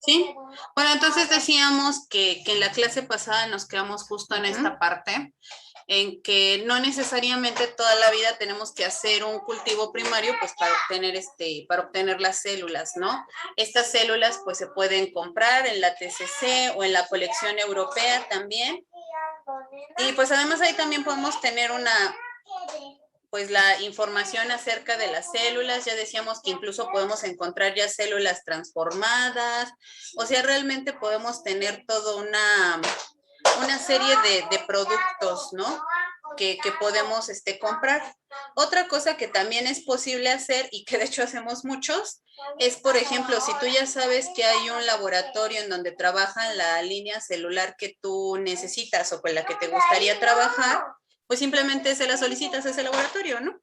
Sí, bueno, entonces decíamos que en la clase pasada nos quedamos justo en esta parte, en que no necesariamente toda la vida tenemos que hacer un cultivo primario, pues para obtener las células, ¿no? Estas células, pues se pueden comprar en la TCC o en la colección europea también. Y pues además ahí también podemos tener pues la información acerca de las células. Ya decíamos que incluso podemos encontrar ya células transformadas, o sea, realmente podemos tener toda una serie de productos, ¿no? Que podemos comprar. Otra cosa que también es posible hacer y que de hecho hacemos muchos es, por ejemplo, si tú ya sabes que hay un laboratorio en donde trabajan la línea celular que tú necesitas o con la que te gustaría trabajar, pues simplemente se la solicitas a ese laboratorio, ¿no?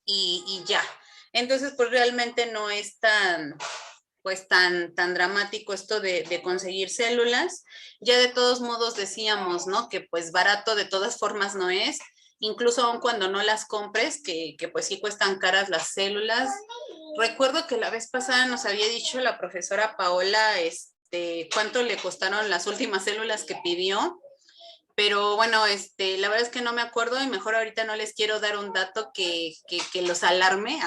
Y ya. Entonces, pues realmente no es tan dramático esto de conseguir células. Ya de todos modos decíamos, ¿no? Que pues barato de todas formas no es, incluso aun cuando no las compres, que pues sí cuestan caras las células. Recuerdo que la vez pasada nos había dicho la profesora Paola, cuánto le costaron las últimas células que pidió, pero bueno, la verdad es que no me acuerdo y mejor ahorita no les quiero dar un dato que los alarme.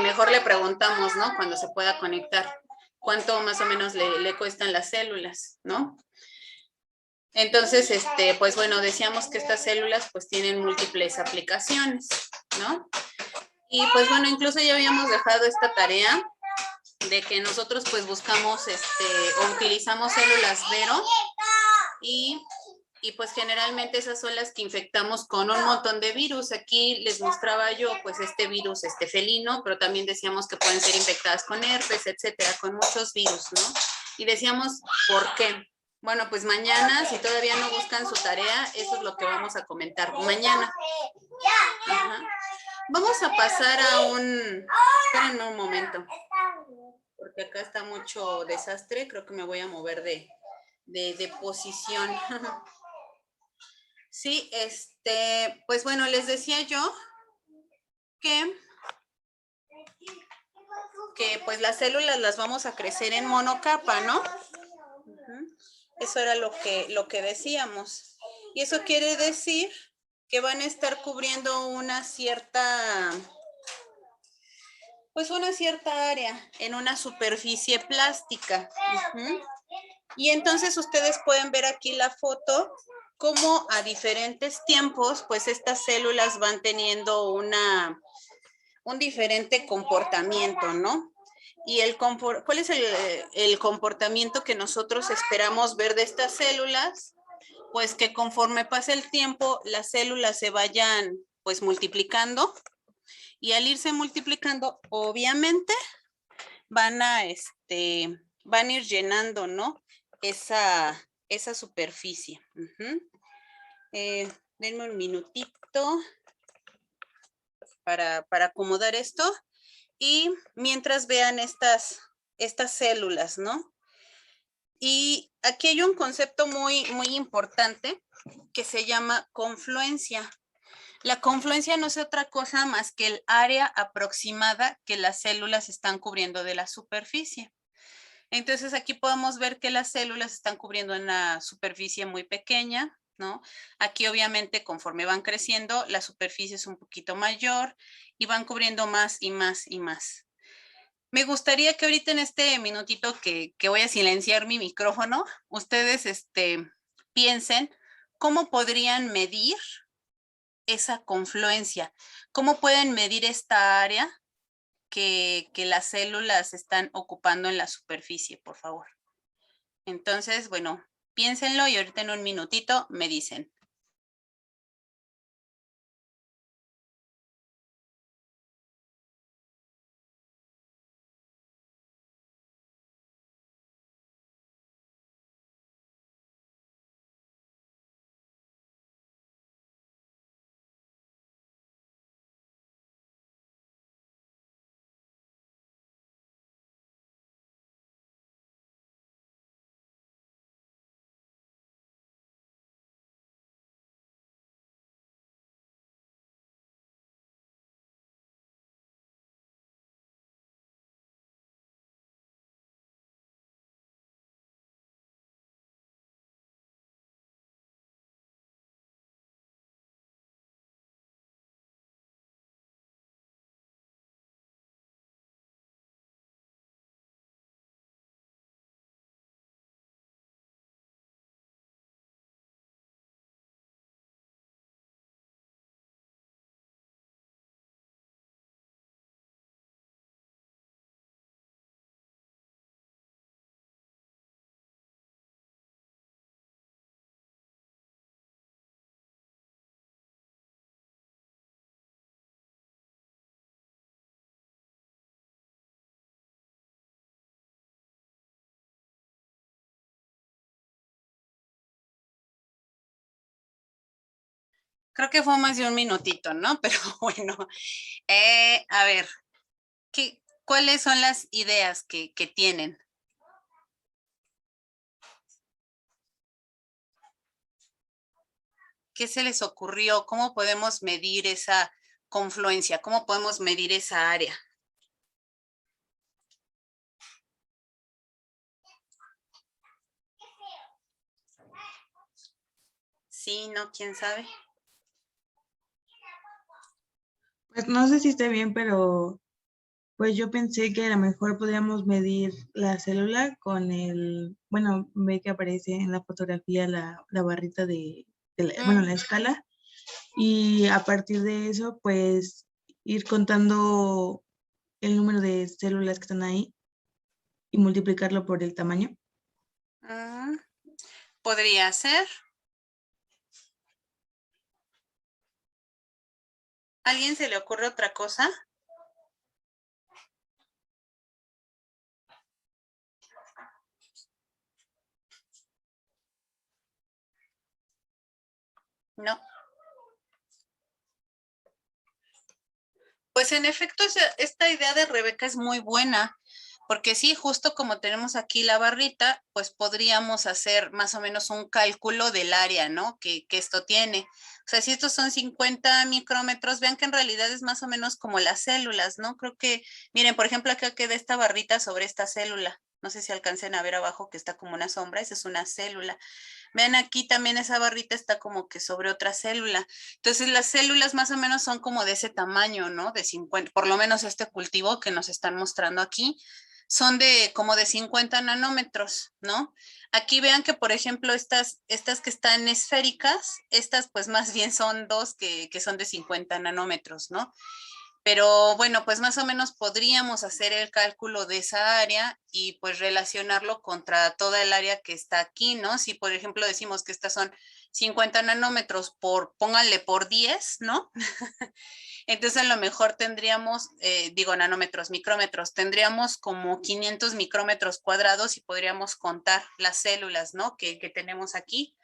Mejor le preguntamos, ¿no? Cuando se pueda conectar, cuánto más o menos le cuestan las células, ¿no? Entonces, pues bueno, decíamos que estas células pues tienen múltiples aplicaciones, ¿no? Y pues bueno, incluso ya habíamos dejado esta tarea de que nosotros pues buscamos o utilizamos células Vero y y pues generalmente esas son las que infectamos con un montón de virus. Aquí les mostraba yo pues este virus felino, pero también decíamos que pueden ser infectadas con herpes, etcétera, con muchos virus, ¿no? Y decíamos, ¿por qué? Bueno, pues mañana, si todavía no buscan su tarea, eso es lo que vamos a comentar mañana. Ajá. Vamos a pasar a espérenme un momento, porque acá está mucho desastre, creo que me voy a mover de posición. Sí, pues bueno, les decía yo que, que pues las células las vamos a crecer en monocapa, ¿no? Eso era lo que decíamos. Y eso quiere decir que van a estar cubriendo pues una cierta área en una superficie plástica. Y entonces ustedes pueden ver aquí la foto, cómo a diferentes tiempos, pues estas células van teniendo un diferente comportamiento, ¿no? Y ¿cuál es el comportamiento que nosotros esperamos ver de estas células? Pues que conforme pase el tiempo, las células se vayan pues multiplicando y al irse multiplicando, obviamente van a ir llenando, ¿no? Esa superficie. Denme un minutito para acomodar esto. Y mientras vean estas células, ¿no? Y aquí hay un concepto muy, muy importante que se llama confluencia. La confluencia no es otra cosa más que el área aproximada que las células están cubriendo de la superficie. Entonces aquí podemos ver que las células están cubriendo una superficie muy pequeña, ¿no? Aquí obviamente conforme van creciendo, la superficie es un poquito mayor y van cubriendo más y más y más. Me gustaría que ahorita en este minutito que voy a silenciar mi micrófono, ustedes piensen cómo podrían medir esa confluencia, cómo pueden medir esta área que las células están ocupando en la superficie, por favor. Entonces, bueno, piénsenlo y ahorita en un minutito me dicen. Creo que fue más de un minutito, ¿no? Pero bueno, a ver, ¿cuáles son las ideas que tienen? ¿Qué se les ocurrió? ¿Cómo podemos medir esa confluencia? ¿Cómo podemos medir esa área? Sí, no, quién sabe. Pues no sé si esté bien, pero pues yo pensé que a lo mejor podríamos medir la célula con bueno, ve que aparece en la fotografía la barrita bueno, la escala, y a partir de eso, pues ir contando el número de células que están ahí y multiplicarlo por el tamaño. Podría ser. ¿Alguien se le ocurre otra cosa? No. Pues en efecto, esta idea de Rebeca es muy buena, porque sí, justo como tenemos aquí la barrita, pues podríamos hacer más o menos un cálculo del área, ¿no? Que esto tiene. O sea, si estos son 50 micrómetros, vean que en realidad es más o menos como las células, ¿no? Creo que, miren, por ejemplo, acá queda esta barrita sobre esta célula. No sé si alcancen a ver abajo que está como una sombra, esa es una célula. Vean aquí también esa barrita está como que sobre otra célula. Entonces las células más o menos son como de ese tamaño, ¿no? De 50, por lo menos este cultivo que nos están mostrando aquí, son de como de 50 nanómetros, ¿no? Aquí vean que, por ejemplo, estas que están esféricas, estas pues más bien son dos que son de 50 nanómetros, ¿no? Pero bueno, pues más o menos podríamos hacer el cálculo de esa área y pues relacionarlo contra toda el área que está aquí, ¿no? Si por ejemplo decimos que estas son 50 nanómetros pónganle por 10, ¿no? Entonces a lo mejor tendríamos, digo nanómetros, micrómetros, tendríamos como 500 micrómetros cuadrados y podríamos contar las células, ¿no? Que tenemos aquí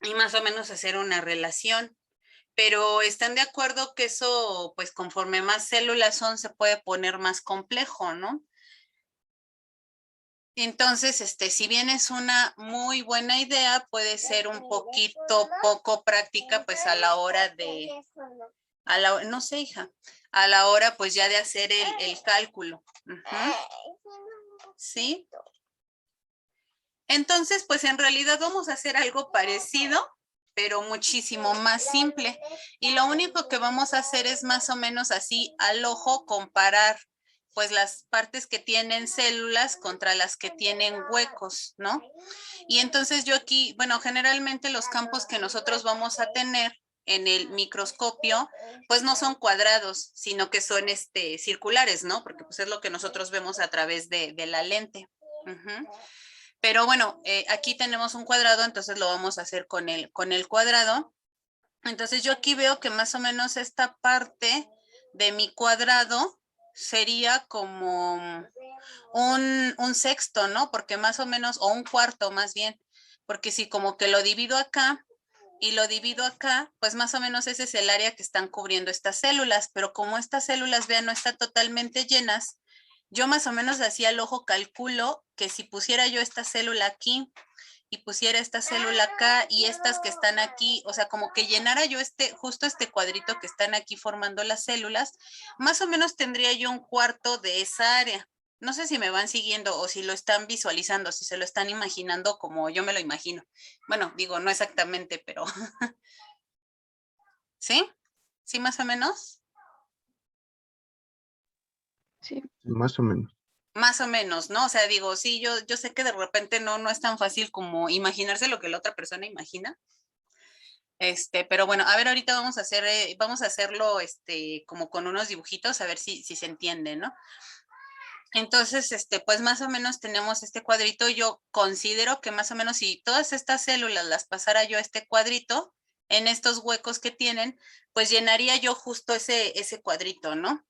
y más o menos hacer una relación. Pero están de acuerdo que eso, pues conforme más células son, se puede poner más complejo, ¿no? Entonces, si bien es una muy buena idea, puede ser un poquito poco práctica, pues a la hora no sé, hija, a la hora pues ya de hacer el cálculo. ¿Sí? Entonces, pues en realidad vamos a hacer algo parecido, pero muchísimo más simple. Y lo único que vamos a hacer es más o menos así al ojo comparar pues las partes que tienen células contra las que tienen huecos, ¿no? Y entonces yo aquí, bueno, generalmente los campos que nosotros vamos a tener en el microscopio, pues no son cuadrados, sino que son circulares, ¿no? Porque pues es lo que nosotros vemos a través de la lente. Pero bueno, aquí tenemos un cuadrado, entonces lo vamos a hacer con el cuadrado. Entonces yo aquí veo que más o menos esta parte de mi cuadrado sería como un sexto, ¿no? Porque más o menos, o un cuarto más bien, porque si como que lo divido acá y lo divido acá, pues más o menos ese es el área que están cubriendo estas células, pero como estas células, vean, no están totalmente llenas, yo más o menos así al ojo calculo que si pusiera yo esta célula aquí y pusiera esta célula acá y estas que están aquí, o sea, como que llenara yo justo este cuadrito que están aquí formando las células, más o menos tendría yo un cuarto de esa área. No sé si me van siguiendo o si lo están visualizando, si se lo están imaginando como yo me lo imagino. Bueno, digo, no exactamente, pero ¿sí? ¿Sí más o menos? Sí. Más o menos. Más o menos, ¿no? O sea, digo, sí, yo sé que de repente no es tan fácil como imaginarse lo que la otra persona imagina. Pero bueno, a ver, ahorita vamos a hacerlo, como con unos dibujitos, a ver si se entiende, ¿no? Entonces, pues más o menos tenemos este cuadrito. Yo considero que más o menos si todas estas células las pasara yo a este cuadrito, en estos huecos que tienen, pues llenaría yo justo ese cuadrito, ¿no?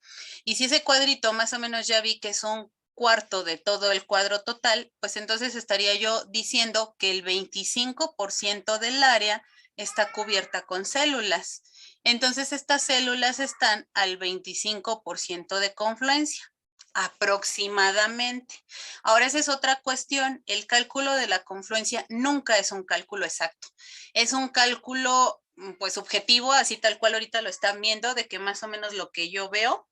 Y si ese cuadrito más o menos ya vi que es un cuarto de todo el cuadro total, pues entonces estaría yo diciendo que el 25% del área está cubierta con células. Entonces, estas células están al 25% de confluencia, aproximadamente. Ahora, esa es otra cuestión. El cálculo de la confluencia nunca es un cálculo exacto. Es un cálculo, pues, subjetivo, así tal cual ahorita lo están viendo, de que más o menos lo que yo veo,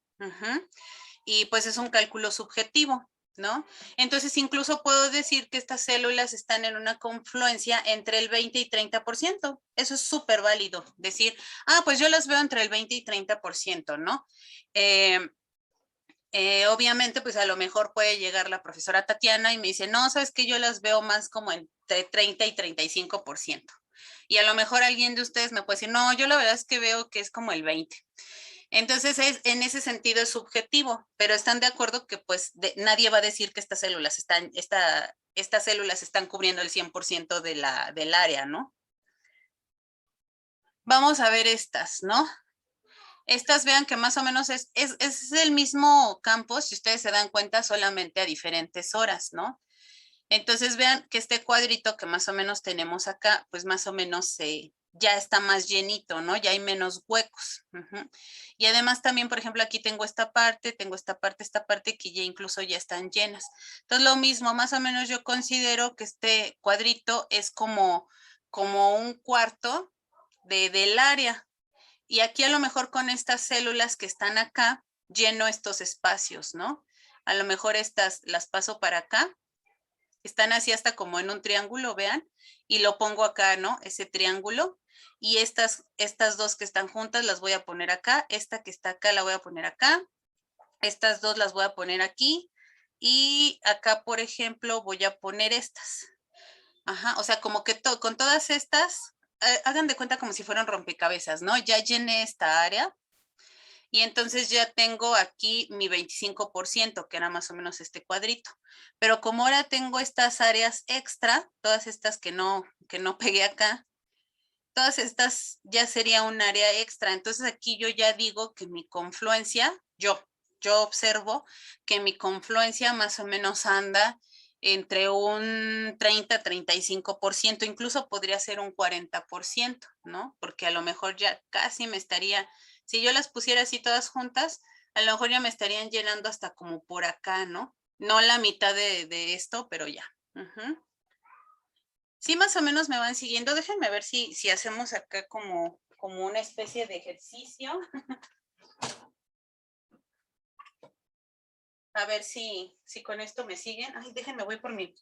y pues es un cálculo subjetivo, ¿no? Entonces, incluso puedo decir que estas células están en una confluencia entre el 20 y 30%. Eso es súper válido. Decir, pues yo las veo entre el 20 y 30%, ¿no? Obviamente, pues a lo mejor puede llegar la profesora Tatiana y me dice, no, sabes que yo las veo más como entre 30 y 35%. Y a lo mejor alguien de ustedes me puede decir, no, yo la verdad es que veo que es como el 20%. Entonces, en ese sentido es subjetivo, pero están de acuerdo que pues nadie va a decir que estas células están cubriendo el 100% del área, ¿no? Vamos a ver estas, ¿no? Estas vean que más o menos es el mismo campo, si ustedes se dan cuenta, solamente a diferentes horas, ¿no? Entonces vean que este cuadrito que más o menos tenemos acá, pues más o menos ya está más llenito, ¿no? Ya hay menos huecos. Y además también, por ejemplo, aquí tengo esta parte que ya incluso ya están llenas. Entonces lo mismo, más o menos yo considero que este cuadrito es como un cuarto del área. Y aquí a lo mejor con estas células que están acá, lleno estos espacios, ¿no? A lo mejor estas las paso para acá. Están así hasta como en un triángulo, vean, y lo pongo acá, ¿no? Ese triángulo. Y estas dos que están juntas las voy a poner acá. Esta que está acá la voy a poner acá. Estas dos las voy a poner aquí. Y acá, por ejemplo, voy a poner estas. O sea, como que con todas estas, hagan de cuenta como si fueran rompecabezas, ¿no? Ya llené esta área. Y entonces ya tengo aquí mi 25%, que era más o menos este cuadrito. Pero como ahora tengo estas áreas extra, todas estas que no pegué acá, todas estas ya sería un área extra. Entonces aquí yo ya digo que mi confluencia, yo observo que mi confluencia más o menos anda entre un 30-35%, incluso podría ser un 40%, ¿no? Porque a lo mejor ya casi me estaría, si yo las pusiera así todas juntas, a lo mejor ya me estarían llenando hasta como por acá, ¿no? No la mitad de esto, pero ya. Sí, más o menos me van siguiendo. Déjenme ver si hacemos acá como una especie de ejercicio. A ver si con esto me siguen. Ay, déjenme, voy por mi...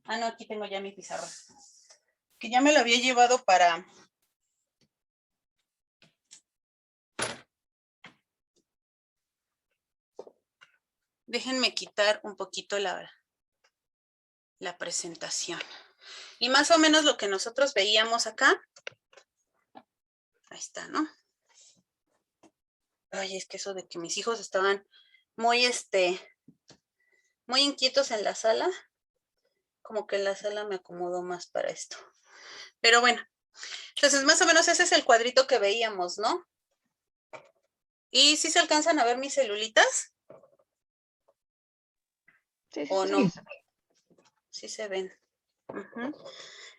no, aquí tengo ya mi pizarra. Que ya me lo había llevado para... Déjenme quitar un poquito la presentación. Y más o menos lo que nosotros veíamos acá. Ahí está, ¿no? Ay, es que eso de que mis hijos estaban muy inquietos en la sala. Como que la sala me acomodó más para esto. Pero bueno, entonces más o menos ese es el cuadrito que veíamos, ¿no? ¿Y si se alcanzan a ver mis celulitas? Sí, ¿O no? Sí se ven.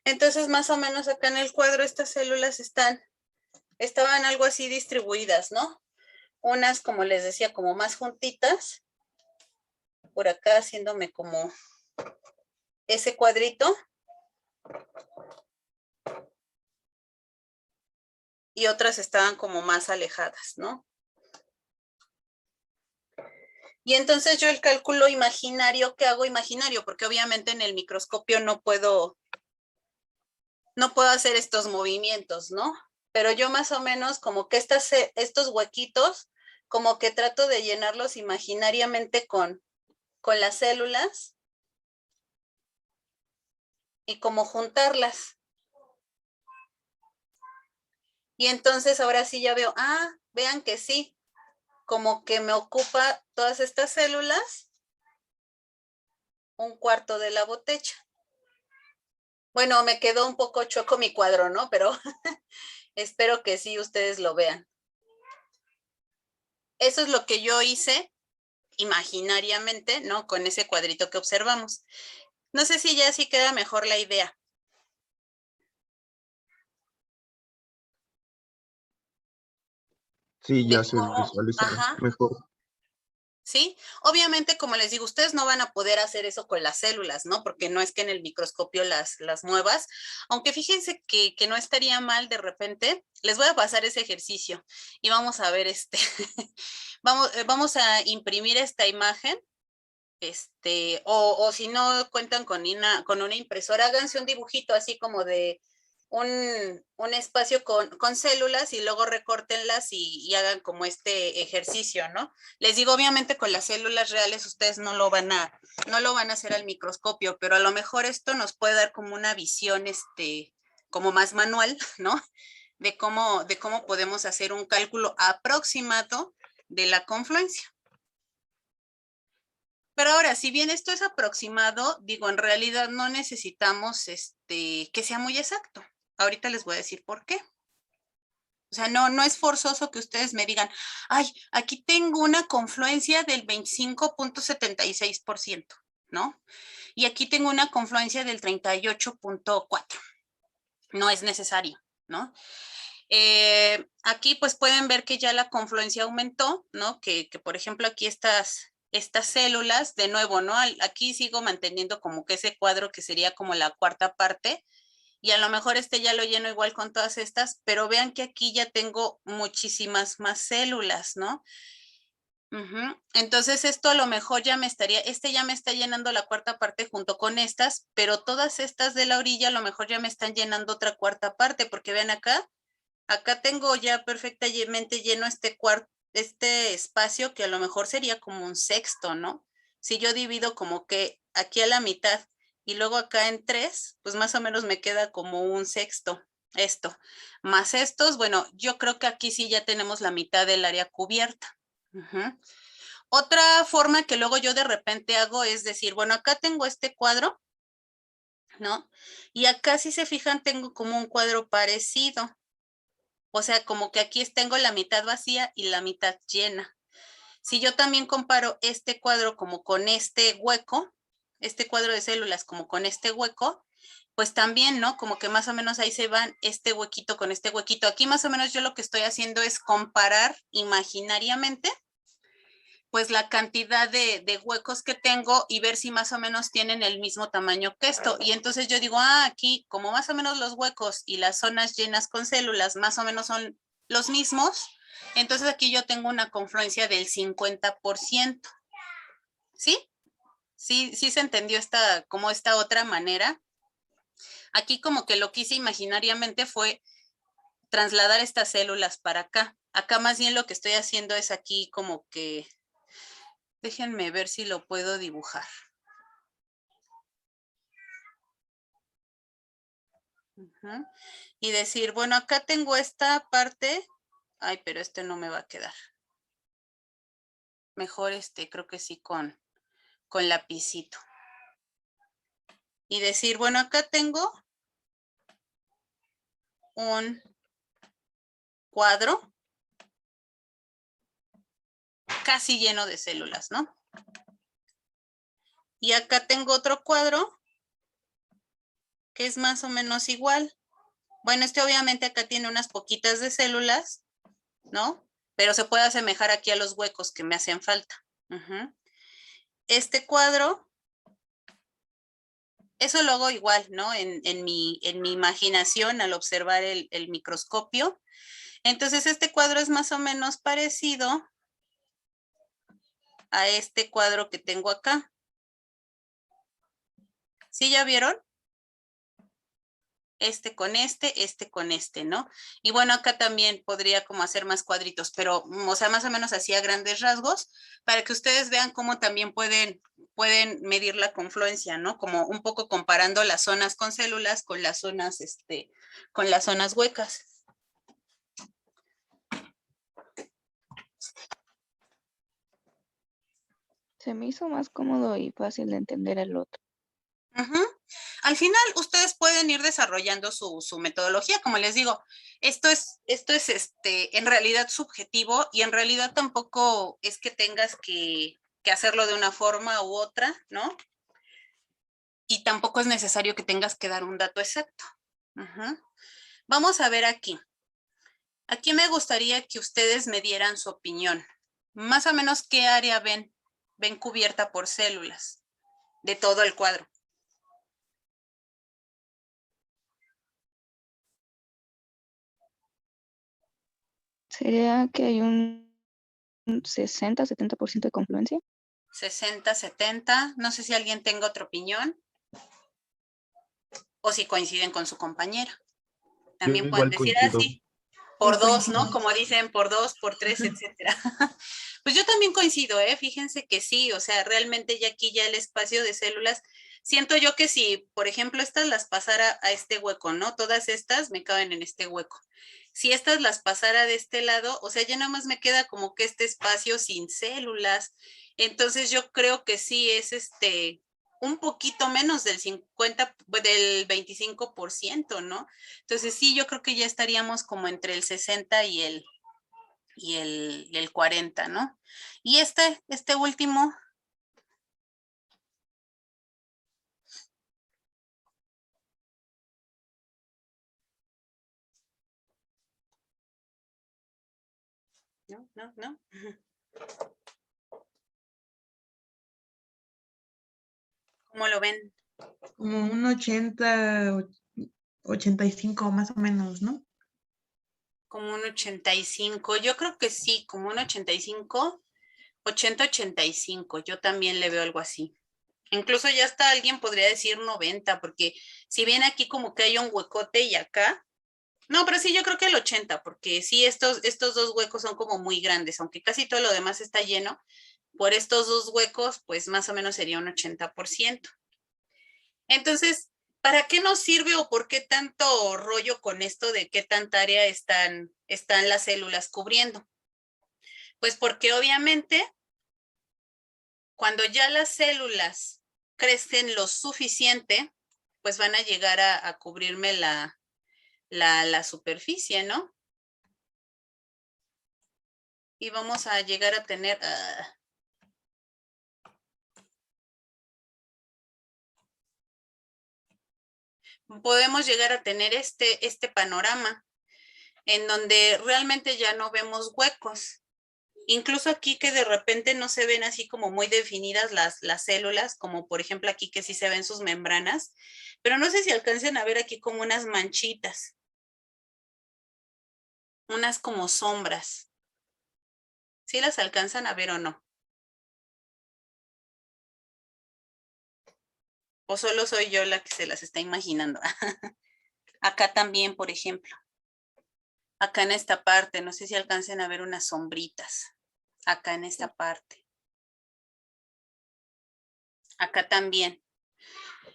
Entonces más o menos acá en el cuadro estas células estaban algo así distribuidas, ¿no? Unas, como les decía, como más juntitas. Por acá haciéndome como ese cuadrito. Y otras estaban como más alejadas, ¿no? Y entonces yo el cálculo imaginario, ¿qué hago imaginario? Porque obviamente en el microscopio no puedo hacer estos movimientos, ¿no? Pero yo más o menos como que estos huequitos, como que trato de llenarlos imaginariamente con las células y como juntarlas. Y entonces ahora sí ya veo, vean que sí, como que me ocupa todas estas células un cuarto de la botella. Bueno, me quedó un poco chueco mi cuadro, ¿no? Pero espero que sí ustedes lo vean. Eso es lo que yo hice imaginariamente, ¿no? Con ese cuadrito que observamos. No sé si ya sí queda mejor la idea. Sí, de ya se cómo, visualiza ajá, mejor. ¿sí? Obviamente, como les digo, ustedes no van a poder hacer eso con las células, ¿no? Porque no es que en el microscopio las muevas, aunque fíjense que no estaría mal de repente. Les voy a pasar ese ejercicio y vamos a ver vamos a imprimir esta imagen, o si no cuentan con una impresora, háganse un dibujito así como de un espacio con células y luego recórtenlas y hagan como este ejercicio, ¿no? Les digo, obviamente con las células reales ustedes no lo van a hacer al microscopio, pero a lo mejor esto nos puede dar como una visión, como más manual, ¿no? De cómo podemos hacer un cálculo aproximado de la confluencia. Pero ahora, si bien esto es aproximado, digo, en realidad no necesitamos que sea muy exacto. Ahorita les voy a decir por qué. O sea, no es forzoso que ustedes me digan, ay, aquí tengo una confluencia del 25.76%, ¿no? Y aquí tengo una confluencia del 38.4%. No es necesario, ¿no? Aquí pues pueden ver que ya la confluencia aumentó, ¿no? Que por ejemplo aquí estas células, de nuevo, ¿no? Aquí sigo manteniendo como que ese cuadro que sería como la cuarta parte, y a lo mejor ya lo lleno igual con todas estas, pero vean que aquí ya tengo muchísimas más células, ¿no? Entonces esto a lo mejor ya me ya me está llenando la cuarta parte junto con estas, pero todas estas de la orilla a lo mejor ya me están llenando otra cuarta parte, porque vean acá tengo ya perfectamente lleno este espacio que a lo mejor sería como un sexto, ¿no? Si yo divido como que aquí a la mitad y luego acá en 3, pues más o menos me queda como un sexto esto. Más estos, bueno, yo creo que aquí sí ya tenemos la mitad del área cubierta. Otra forma que luego yo de repente hago es decir, bueno, acá tengo este cuadro, ¿no? Y acá, si se fijan, tengo como un cuadro parecido. O sea, como que aquí tengo la mitad vacía y la mitad llena. Si yo también comparo este cuadro como con este hueco, este cuadro de células como con este hueco, pues también, ¿no? Como que más o menos ahí se van este huequito con este huequito. Aquí más o menos yo lo que estoy haciendo es comparar imaginariamente pues la cantidad de huecos que tengo y ver si más o menos tienen el mismo tamaño que esto. Y entonces yo digo, aquí como más o menos los huecos y las zonas llenas con células más o menos son los mismos, entonces aquí yo tengo una confluencia del 50%. ¿Sí? Sí se entendió como esta otra manera. Aquí como que lo que hice imaginariamente fue trasladar estas células para acá. Acá más bien lo que estoy haciendo es aquí como que déjenme ver si lo puedo dibujar. Y decir, bueno, acá tengo esta parte. Ay, pero no me va a quedar. Mejor creo que sí con lapicito. Y decir, bueno, acá tengo un cuadro casi lleno de células, ¿no? Y acá tengo otro cuadro que es más o menos igual. Bueno, obviamente acá tiene unas poquitas de células, ¿no? Pero se puede asemejar aquí a los huecos que me hacen falta. Este cuadro, eso lo hago igual, ¿no? En mi imaginación al observar el microscopio. Entonces, este cuadro es más o menos parecido a este cuadro que tengo acá. ¿Sí ya vieron? Con este, ¿no? Y bueno, acá también podría como hacer más cuadritos, pero, o sea, más o menos así a grandes rasgos, para que ustedes vean cómo también pueden medir la confluencia, ¿no? Como un poco comparando las zonas con células con las zonas, con las zonas huecas. Se me hizo más cómodo y fácil de entender el otro. Al final, ustedes pueden ir desarrollando su metodología. Como les digo, esto es en realidad subjetivo y en realidad tampoco es que tengas que hacerlo de una forma u otra, ¿no? Y tampoco es necesario que tengas que dar un dato exacto. Vamos a ver aquí. Aquí me gustaría que ustedes me dieran su opinión. Más o menos, ¿qué área ven cubierta por células de todo el cuadro? ¿Sería que hay un 60-70% de confluencia? 60, 70. No sé si alguien tenga otra opinión o si coinciden con su compañera. Yo También pueden igual decir coincido. así, por Sí, 2, ¿no? coincido. Como dicen, por 2, por 3, etcétera. Pues yo también coincido, ¿eh? Fíjense que sí, o sea, realmente ya aquí ya el espacio de células, siento yo que si, por ejemplo, estas las pasara a este hueco, ¿no? Todas estas me caben en este hueco. Si estas las pasara de este lado, o sea, ya nada más me queda como que este espacio sin células. Entonces yo creo que sí es un poquito menos del 50, del 25%, ¿no? Entonces sí, yo creo que ya estaríamos como entre el 60 y el 40, ¿no? Y este último, no. ¿Cómo lo ven? Como un 80, 85 más o menos, ¿no? Como un 85. Yo creo que sí, como un 85, 80, 85. Yo también le veo algo así. Incluso ya hasta alguien podría decir 90, porque si bien aquí como que hay un huecote y acá, no, pero sí, yo creo que el 80, porque sí, estos dos huecos son como muy grandes, aunque casi todo lo demás está lleno, por estos dos huecos, pues más o menos sería un 80%. Entonces, ¿para qué nos sirve o por qué tanto rollo con esto de qué tanta área están las células cubriendo? Pues porque obviamente cuando ya las células crecen lo suficiente, pues van a llegar a cubrirme la superficie, ¿no? Y vamos a llegar a tener... podemos llegar a tener este panorama en donde realmente ya no vemos huecos. Incluso aquí que de repente no se ven así como muy definidas las células, como por ejemplo aquí que sí se ven sus membranas, pero no sé si alcancen a ver aquí como unas manchitas, unas como sombras. ¿Sí las alcanzan a ver o no? ¿O solo soy yo la que se las está imaginando? Acá también, por ejemplo. Acá en esta parte, no sé si alcancen a ver unas sombritas. Acá en esta parte. Acá también.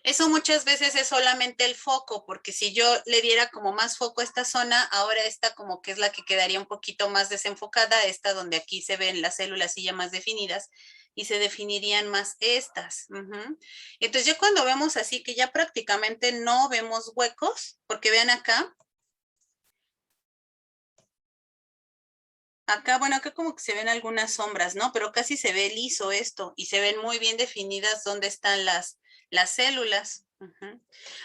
Eso muchas veces es solamente el foco, porque si yo le diera como más foco a esta zona, ahora esta como que es la que quedaría un poquito más desenfocada, esta donde aquí se ven las células ya más definidas y se definirían más estas. Entonces ya cuando vemos así que ya prácticamente no vemos huecos, porque vean acá, bueno, acá como que se ven algunas sombras, ¿no? Pero casi se ve liso esto y se ven muy bien definidas dónde están las células.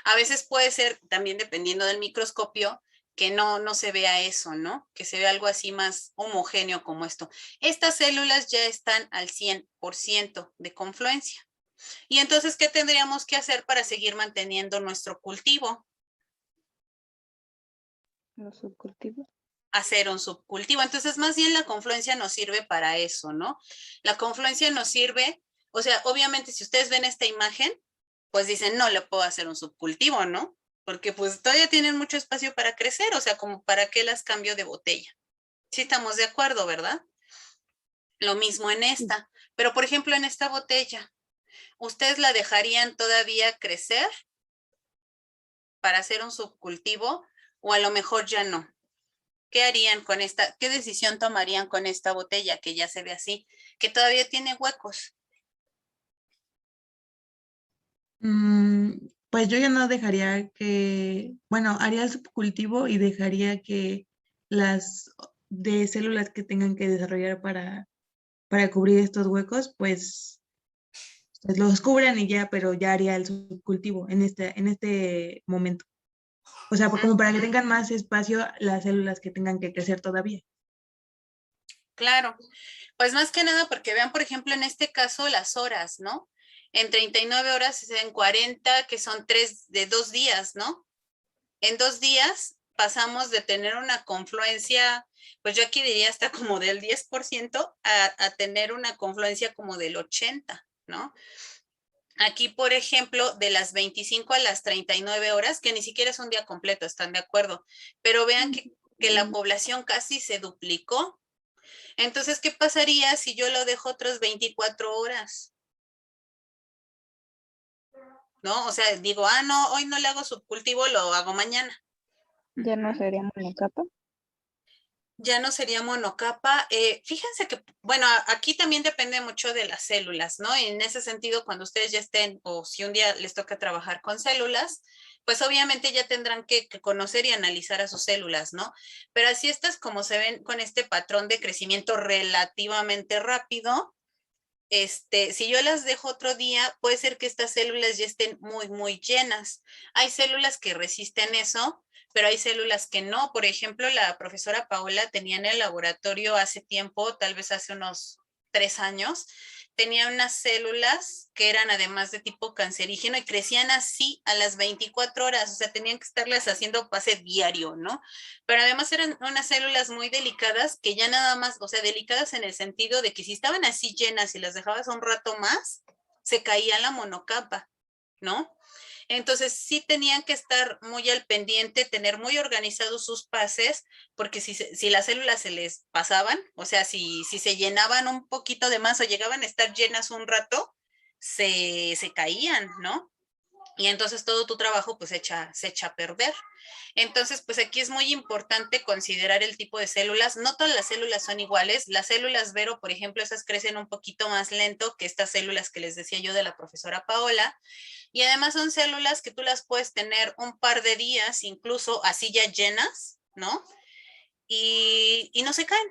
A veces puede ser, también dependiendo del microscopio, que no se vea eso, ¿no? Que se vea algo así más homogéneo como esto. Estas células ya están al 100% de confluencia. Y entonces, ¿qué tendríamos que hacer para seguir manteniendo nuestro cultivo? Los subcultivos. Hacer un subcultivo. Entonces, más bien la confluencia nos sirve para eso, ¿no? La confluencia nos sirve, o sea, obviamente si ustedes ven esta imagen, pues dicen, no le puedo hacer un subcultivo, ¿no? Porque pues todavía tienen mucho espacio para crecer, o sea, como para qué las cambio de botella. Sí estamos de acuerdo, ¿verdad? Lo mismo en esta. Pero, por ejemplo, en esta botella, ¿ustedes la dejarían todavía crecer para hacer un subcultivo o a lo mejor ya no? ¿Qué harían con esta? ¿Qué decisión tomarían con esta botella que ya se ve así, que todavía tiene huecos? Pues yo ya no dejaría bueno, haría el subcultivo y dejaría que las de células que tengan que desarrollar para cubrir estos huecos, pues los cubran y ya, pero ya haría el subcultivo en este momento. O sea, como para que tengan más espacio las células que tengan que crecer todavía. Claro, pues más que nada porque vean, por ejemplo, en este caso las horas, ¿no? En 39 horas, en 40, que son 3 de 2 días, ¿no? En 2 días pasamos de tener una confluencia, pues yo aquí diría hasta como del 10% a tener una confluencia como del 80%, ¿no? Aquí, por ejemplo, de las 25 a las 39 horas, que ni siquiera es un día completo, están de acuerdo, pero vean que la población casi se duplicó. Entonces, ¿qué pasaría si yo lo dejo otras 24 horas? ¿No? O sea, digo, no, hoy no le hago subcultivo, lo hago mañana. Ya no sería monocapa. Ya no sería monocapa. Fíjense que, bueno, aquí también depende mucho de las células, ¿no? En ese sentido, cuando ustedes ya estén, o si un día les toca trabajar con células, pues obviamente ya tendrán que conocer y analizar a sus células, ¿no? Pero así estas como se ven con este patrón de crecimiento relativamente rápido, si yo las dejo otro día, puede ser que estas células ya estén muy, muy llenas. Hay células que resisten eso, pero hay células que no. Por ejemplo, la profesora Paola tenía en el laboratorio hace tiempo, tal vez hace unos 3 años, tenía unas células que eran además de tipo cancerígeno y crecían así a las 24 horas, o sea, tenían que estarles haciendo pase diario, ¿no? Pero además eran unas células muy delicadas que ya nada más, o sea, delicadas en el sentido de que si estaban así llenas y las dejabas un rato más, se caía la monocapa, ¿no? Entonces sí tenían que estar muy al pendiente, tener muy organizados sus pases, porque si las células se les pasaban, o sea, si se llenaban un poquito de más o llegaban a estar llenas un rato, se caían, ¿no? Y entonces todo tu trabajo pues se echa a perder. Entonces, pues aquí es muy importante considerar el tipo de células. No todas las células son iguales. Las células Vero, por ejemplo, esas crecen un poquito más lento que estas células que les decía yo de la profesora Paola. Y además son células que tú las puedes tener un par de días, incluso así ya llenas, ¿no? Y no se caen,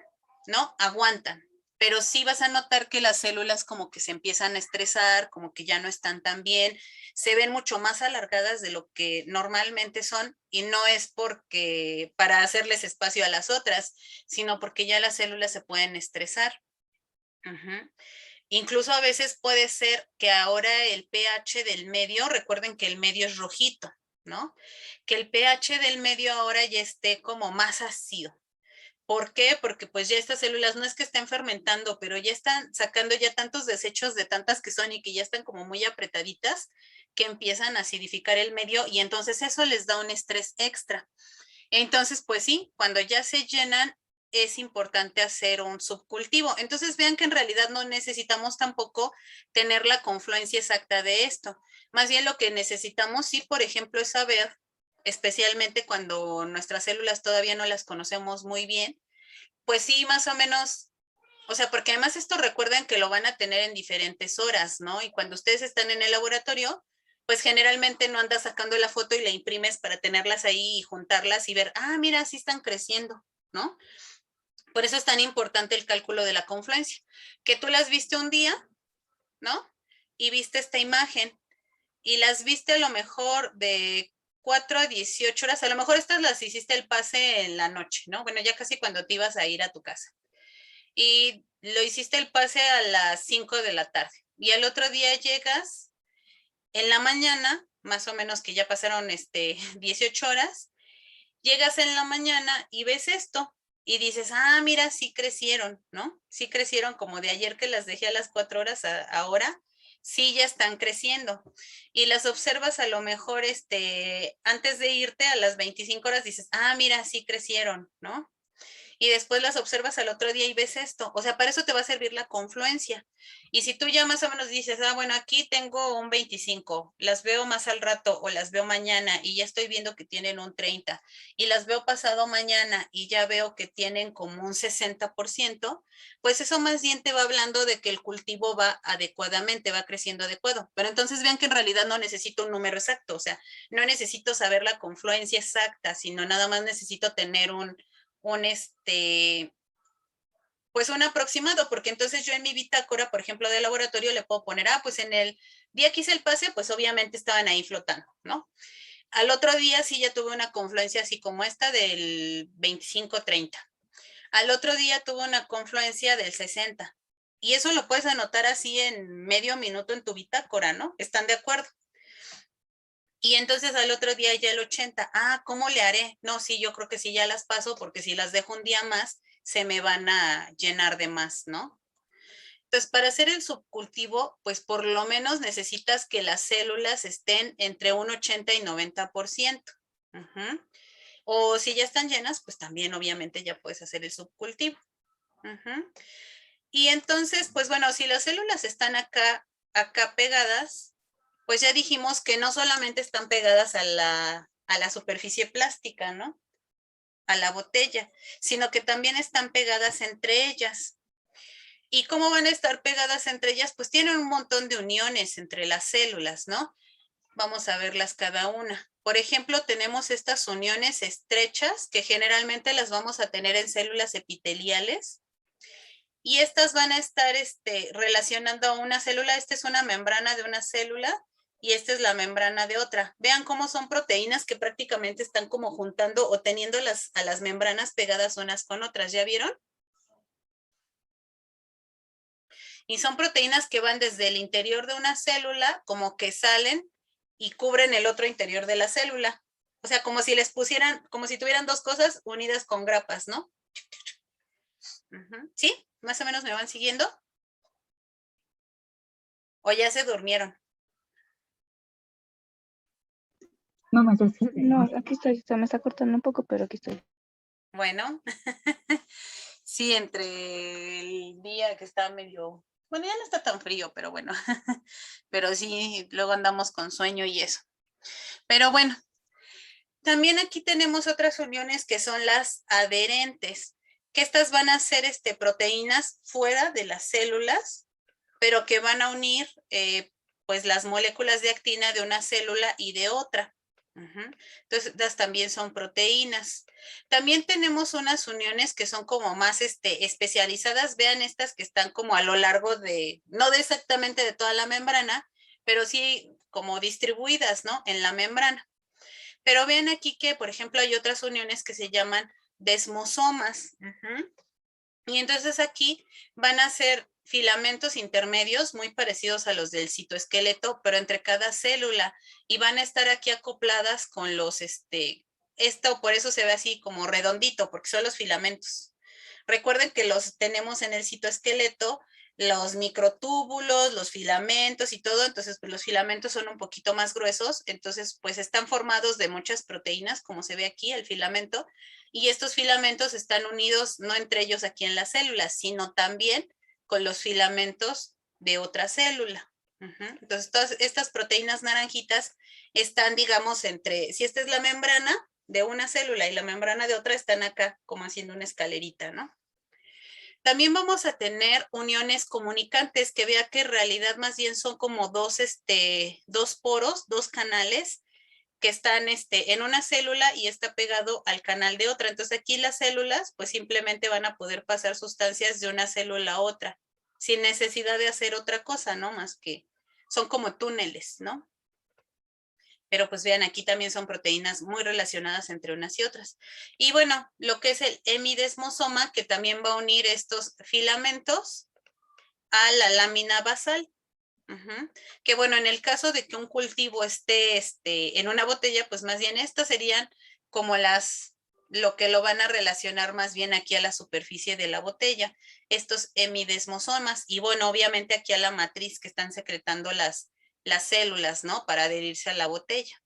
¿no? Aguantan. Pero sí vas a notar que las células como que se empiezan a estresar, como que ya no están tan bien, se ven mucho más alargadas de lo que normalmente son y no es porque para hacerles espacio a las otras, sino porque ya las células se pueden estresar. Uh-huh. Incluso a veces puede ser que ahora el pH del medio, recuerden que el medio es rojito, ¿no? Que el pH del medio ahora ya esté como más ácido. ¿Por qué? Porque pues ya estas células no es que estén fermentando, pero ya están sacando ya tantos desechos de tantas que son y que ya están como muy apretaditas que empiezan a acidificar el medio y entonces eso les da un estrés extra. Entonces, pues sí, cuando ya se llenan es importante hacer un subcultivo. Entonces vean que en realidad no necesitamos tampoco tener la confluencia exacta de esto. Más bien lo que necesitamos, sí, por ejemplo, es saber, especialmente cuando nuestras células todavía no las conocemos muy bien, pues sí, más o menos, o sea, porque además esto recuerden que lo van a tener en diferentes horas, ¿no? Y cuando ustedes están en el laboratorio, pues generalmente no andas sacando la foto y la imprimes para tenerlas ahí y juntarlas y ver, mira, sí están creciendo, ¿no? Por eso es tan importante el cálculo de la confluencia, que tú las viste un día, ¿no? Y viste esta imagen y las viste a lo mejor de 4 a 18 horas, a lo mejor estas las hiciste el pase en la noche, ¿no? Bueno, ya casi cuando te ibas a ir a tu casa. Y lo hiciste el pase a las 5 de la tarde. Y al otro día llegas en la mañana, más o menos que ya pasaron 18 horas, llegas en la mañana y ves esto y dices, mira, sí crecieron, ¿no? Sí crecieron como de ayer que las dejé a las 4 horas ahora, sí ya están creciendo. Y las observas a lo mejor antes de irte a las 25 horas dices, mira, sí crecieron, ¿no? Y después las observas al otro día y ves esto. O sea, para eso te va a servir la confluencia. Y si tú ya más o menos dices, bueno, aquí tengo un 25, las veo más al rato o las veo mañana y ya estoy viendo que tienen un 30 y las veo pasado mañana y ya veo que tienen como un 60%, pues eso más bien te va hablando de que el cultivo va adecuadamente, va creciendo adecuado. Pero entonces vean que en realidad no necesito un número exacto, o sea, no necesito saber la confluencia exacta, sino nada más necesito tener un pues un aproximado, porque entonces yo en mi bitácora, por ejemplo, de laboratorio, le puedo poner, pues en el día que hice el pase, pues obviamente estaban ahí flotando, ¿no? al otro día sí ya tuve una confluencia así como esta del 25-30. Al otro día tuve una confluencia del 60. Y eso lo puedes anotar así en medio minuto en tu bitácora, ¿no? ¿Están de acuerdo? Y entonces al otro día ya el 80. Ah, ¿cómo le haré? No, sí, yo creo que sí ya las paso porque si las dejo un día más, se me van a llenar de más, ¿no? Entonces, para hacer el subcultivo, pues por lo menos necesitas que las células estén entre un 80 y 90%. Uh-huh. O si ya están llenas, pues también obviamente ya puedes hacer el subcultivo. Uh-huh. Y entonces, pues bueno, si las células están acá pegadas, pues ya dijimos que no solamente están pegadas a la superficie plástica, ¿no? A la botella, sino que también están pegadas entre ellas. ¿Y cómo van a estar pegadas entre ellas? Pues tienen un montón de uniones entre las células, ¿no? Vamos a verlas cada una. Por ejemplo, tenemos estas uniones estrechas que generalmente las vamos a tener en células epiteliales. Y estas van a estar relacionando a una célula. Esta es una membrana de una célula y esta es la membrana de otra. Vean cómo son proteínas que prácticamente están como juntando o teniendo a las membranas pegadas unas con otras. ¿Ya vieron? Y son proteínas que van desde el interior de una célula, como que salen y cubren el otro interior de la célula. O sea, como si les pusieran, como si tuvieran dos cosas unidas con grapas, ¿no? ¿Sí? ¿Más o menos me van siguiendo? ¿O ya se durmieron? No, no, aquí estoy, se me está cortando un poco, pero aquí estoy. Bueno, sí, entre el día que está medio, bueno, ya no está tan frío, pero bueno, pero sí, luego andamos con sueño y eso. Pero bueno, también aquí tenemos otras uniones que son las adherentes, que estas van a ser proteínas fuera de las células, pero que van a unir pues las moléculas de actina de una célula y de otra. Entonces, estas también son proteínas. También tenemos unas uniones que son como más especializadas. Vean estas que están como a lo largo de, no de exactamente de toda la membrana, pero sí como distribuidas, ¿no? En la membrana. Pero vean aquí que, por ejemplo, hay otras uniones que se llaman desmosomas. Y entonces aquí van a ser filamentos intermedios muy parecidos a los del citoesqueleto, pero entre cada célula, y van a estar aquí acopladas con los, esto por eso se ve así como redondito, porque son los filamentos. Recuerden que los tenemos en el citoesqueleto, los microtúbulos, los filamentos y todo, entonces pues los filamentos son un poquito más gruesos, entonces pues están formados de muchas proteínas, como se ve aquí el filamento, y estos filamentos están unidos no entre ellos aquí en las células, sino también con los filamentos de otra célula. Entonces todas estas proteínas naranjitas están, digamos, entre, si esta es la membrana de una célula y la membrana de otra, están acá como haciendo una escalerita, ¿no? También vamos a tener uniones comunicantes, que vea que en realidad más bien son como dos poros, dos canales que están en una célula y está pegado al canal de otra. Entonces aquí las células pues simplemente van a poder pasar sustancias de una célula a otra, sin necesidad de hacer otra cosa, ¿no? Más que son como túneles, ¿no? Pero pues vean, aquí también son proteínas muy relacionadas entre unas y otras. Y bueno, lo que es el hemidesmosoma, que también va a unir estos filamentos a la lámina basal. Que bueno, en el caso de que un cultivo esté en una botella, pues más bien estas serían como lo que lo van a relacionar más bien aquí a la superficie de la botella, estos hemidesmosomas, y bueno, obviamente aquí a la matriz que están secretando las células, ¿no? Para adherirse a la botella.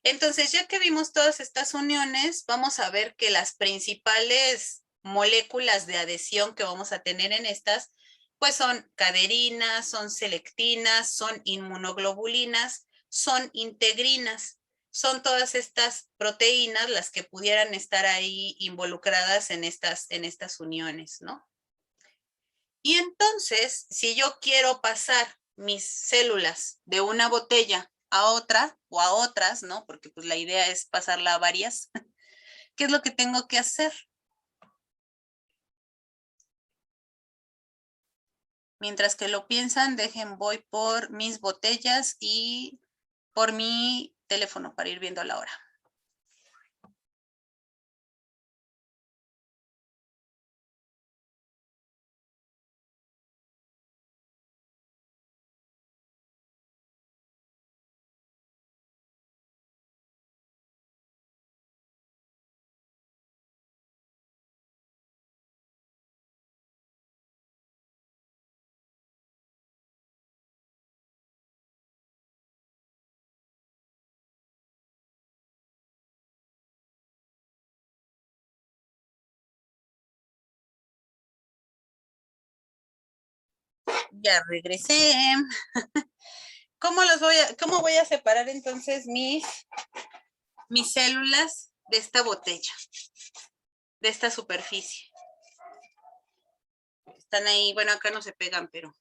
Entonces, ya que vimos todas estas uniones, vamos a ver que las principales moléculas de adhesión que vamos a tener en estas, pues son caderinas, son selectinas, son inmunoglobulinas, son integrinas. Son todas estas proteínas las que pudieran estar ahí involucradas en estas uniones, ¿no? Y entonces, si yo quiero pasar mis células de una botella a otra o a otras, ¿no? Porque pues la idea es pasarla a varias. ¿Qué es lo que tengo que hacer? Mientras que lo piensan, voy por mis botellas y por mi teléfono para ir viendo la hora. Ya regresé. ¿Cómo voy a separar entonces mis células de esta botella, de esta superficie? Están ahí, bueno, acá no se pegan, pero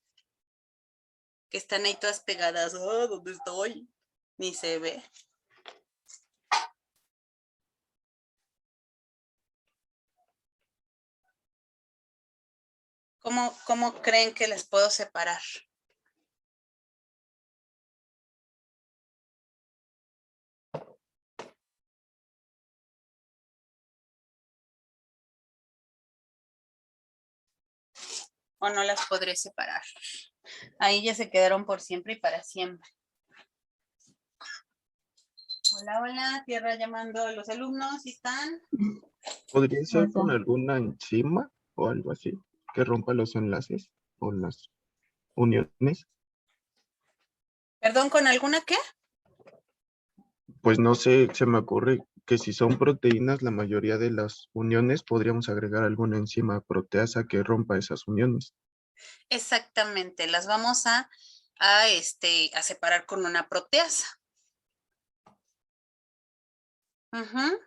que están ahí todas pegadas. Oh, ¿dónde estoy? Ni se ve. ¿Cómo creen que las puedo separar? ¿O no las podré separar? Ahí ya se quedaron por siempre y para siempre. Hola, hola, tierra llamando a los alumnos, ¿sí están? ¿Podría ser con Hola. alguna enzima o algo así que rompa los enlaces o las uniones? ¿Perdón, con alguna qué? Pues no sé, se me ocurre que si son proteínas, la mayoría de las uniones podríamos agregar alguna enzima proteasa que rompa esas uniones. Exactamente, las vamos a separar con una proteasa. Ujú.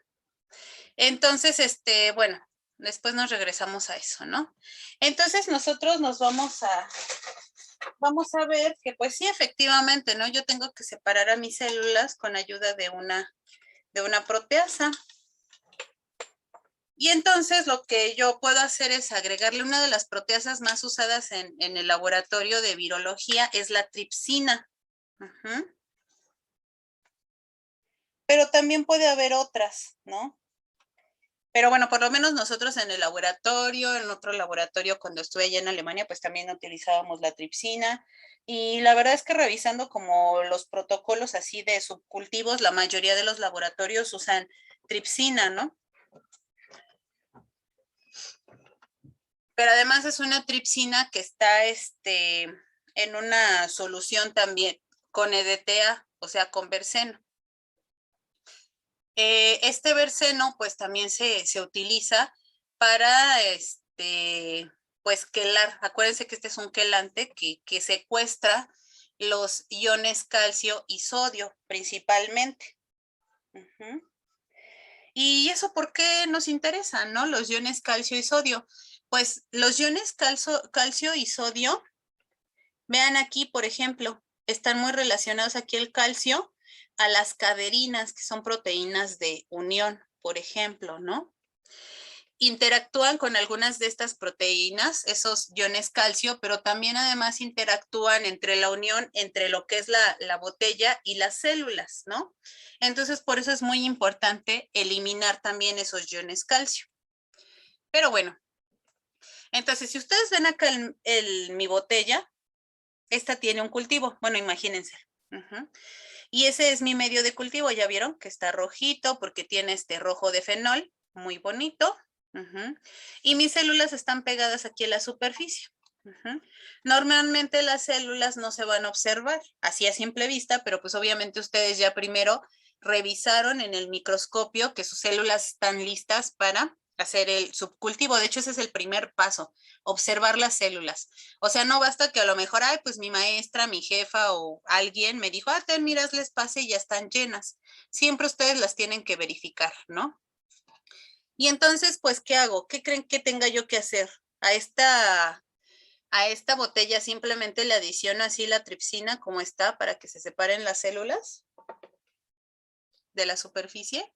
Entonces, bueno, después nos regresamos a eso, ¿no? Entonces nosotros nos vamos a ver que pues sí, efectivamente, ¿no? Yo tengo que separar a mis células con ayuda de una proteasa. Y entonces lo que yo puedo hacer es agregarle una de las proteasas más usadas en el laboratorio de virología, es la tripsina. Ujú. Pero también puede haber otras, ¿no? Pero bueno, por lo menos nosotros en el laboratorio, en otro laboratorio cuando estuve allá en Alemania, pues también utilizábamos la tripsina. Y la verdad es que revisando como los protocolos así de subcultivos, la mayoría de los laboratorios usan tripsina, ¿no? Pero además es una tripsina que está en una solución también con EDTA, o sea, con berseno. Este berseno pues también se utiliza para pues quelar. Acuérdense que este es un quelante que secuestra los iones calcio y sodio principalmente. Uh-huh. ¿Y eso por qué nos interesa, no? Los iones calcio y sodio. Pues los iones calcio y sodio, vean aquí, por ejemplo, están muy relacionados aquí el calcio a las caderinas, que son proteínas de unión, por ejemplo, ¿no? Interactúan con algunas de estas proteínas, esos iones calcio, pero también además interactúan entre la unión, entre lo que es la botella y las células, ¿no? Entonces, por eso es muy importante eliminar también esos iones calcio. Pero bueno, entonces, si ustedes ven acá mi botella, esta tiene un cultivo, bueno, imagínense. Uh-huh. Y ese es mi medio de cultivo, ¿ya vieron? Que está rojito porque tiene este rojo de fenol, muy bonito. Uh-huh. Y mis células están pegadas aquí en la superficie. Uh-huh. Normalmente las células no se van a observar así a simple vista, pero pues obviamente ustedes ya primero revisaron en el microscopio que sus células están listas para hacer el subcultivo. De hecho, ese es el primer paso, observar las células. O sea, no basta que a lo mejor, ay, pues mi maestra, mi jefa o alguien me dijo, miras, les pase y ya están llenas. Siempre ustedes las tienen que verificar, ¿no? Y entonces, pues, ¿qué hago? ¿Qué creen que tenga yo que hacer? A esta botella simplemente le adiciono así la tripsina como está para que se separen las células de la superficie.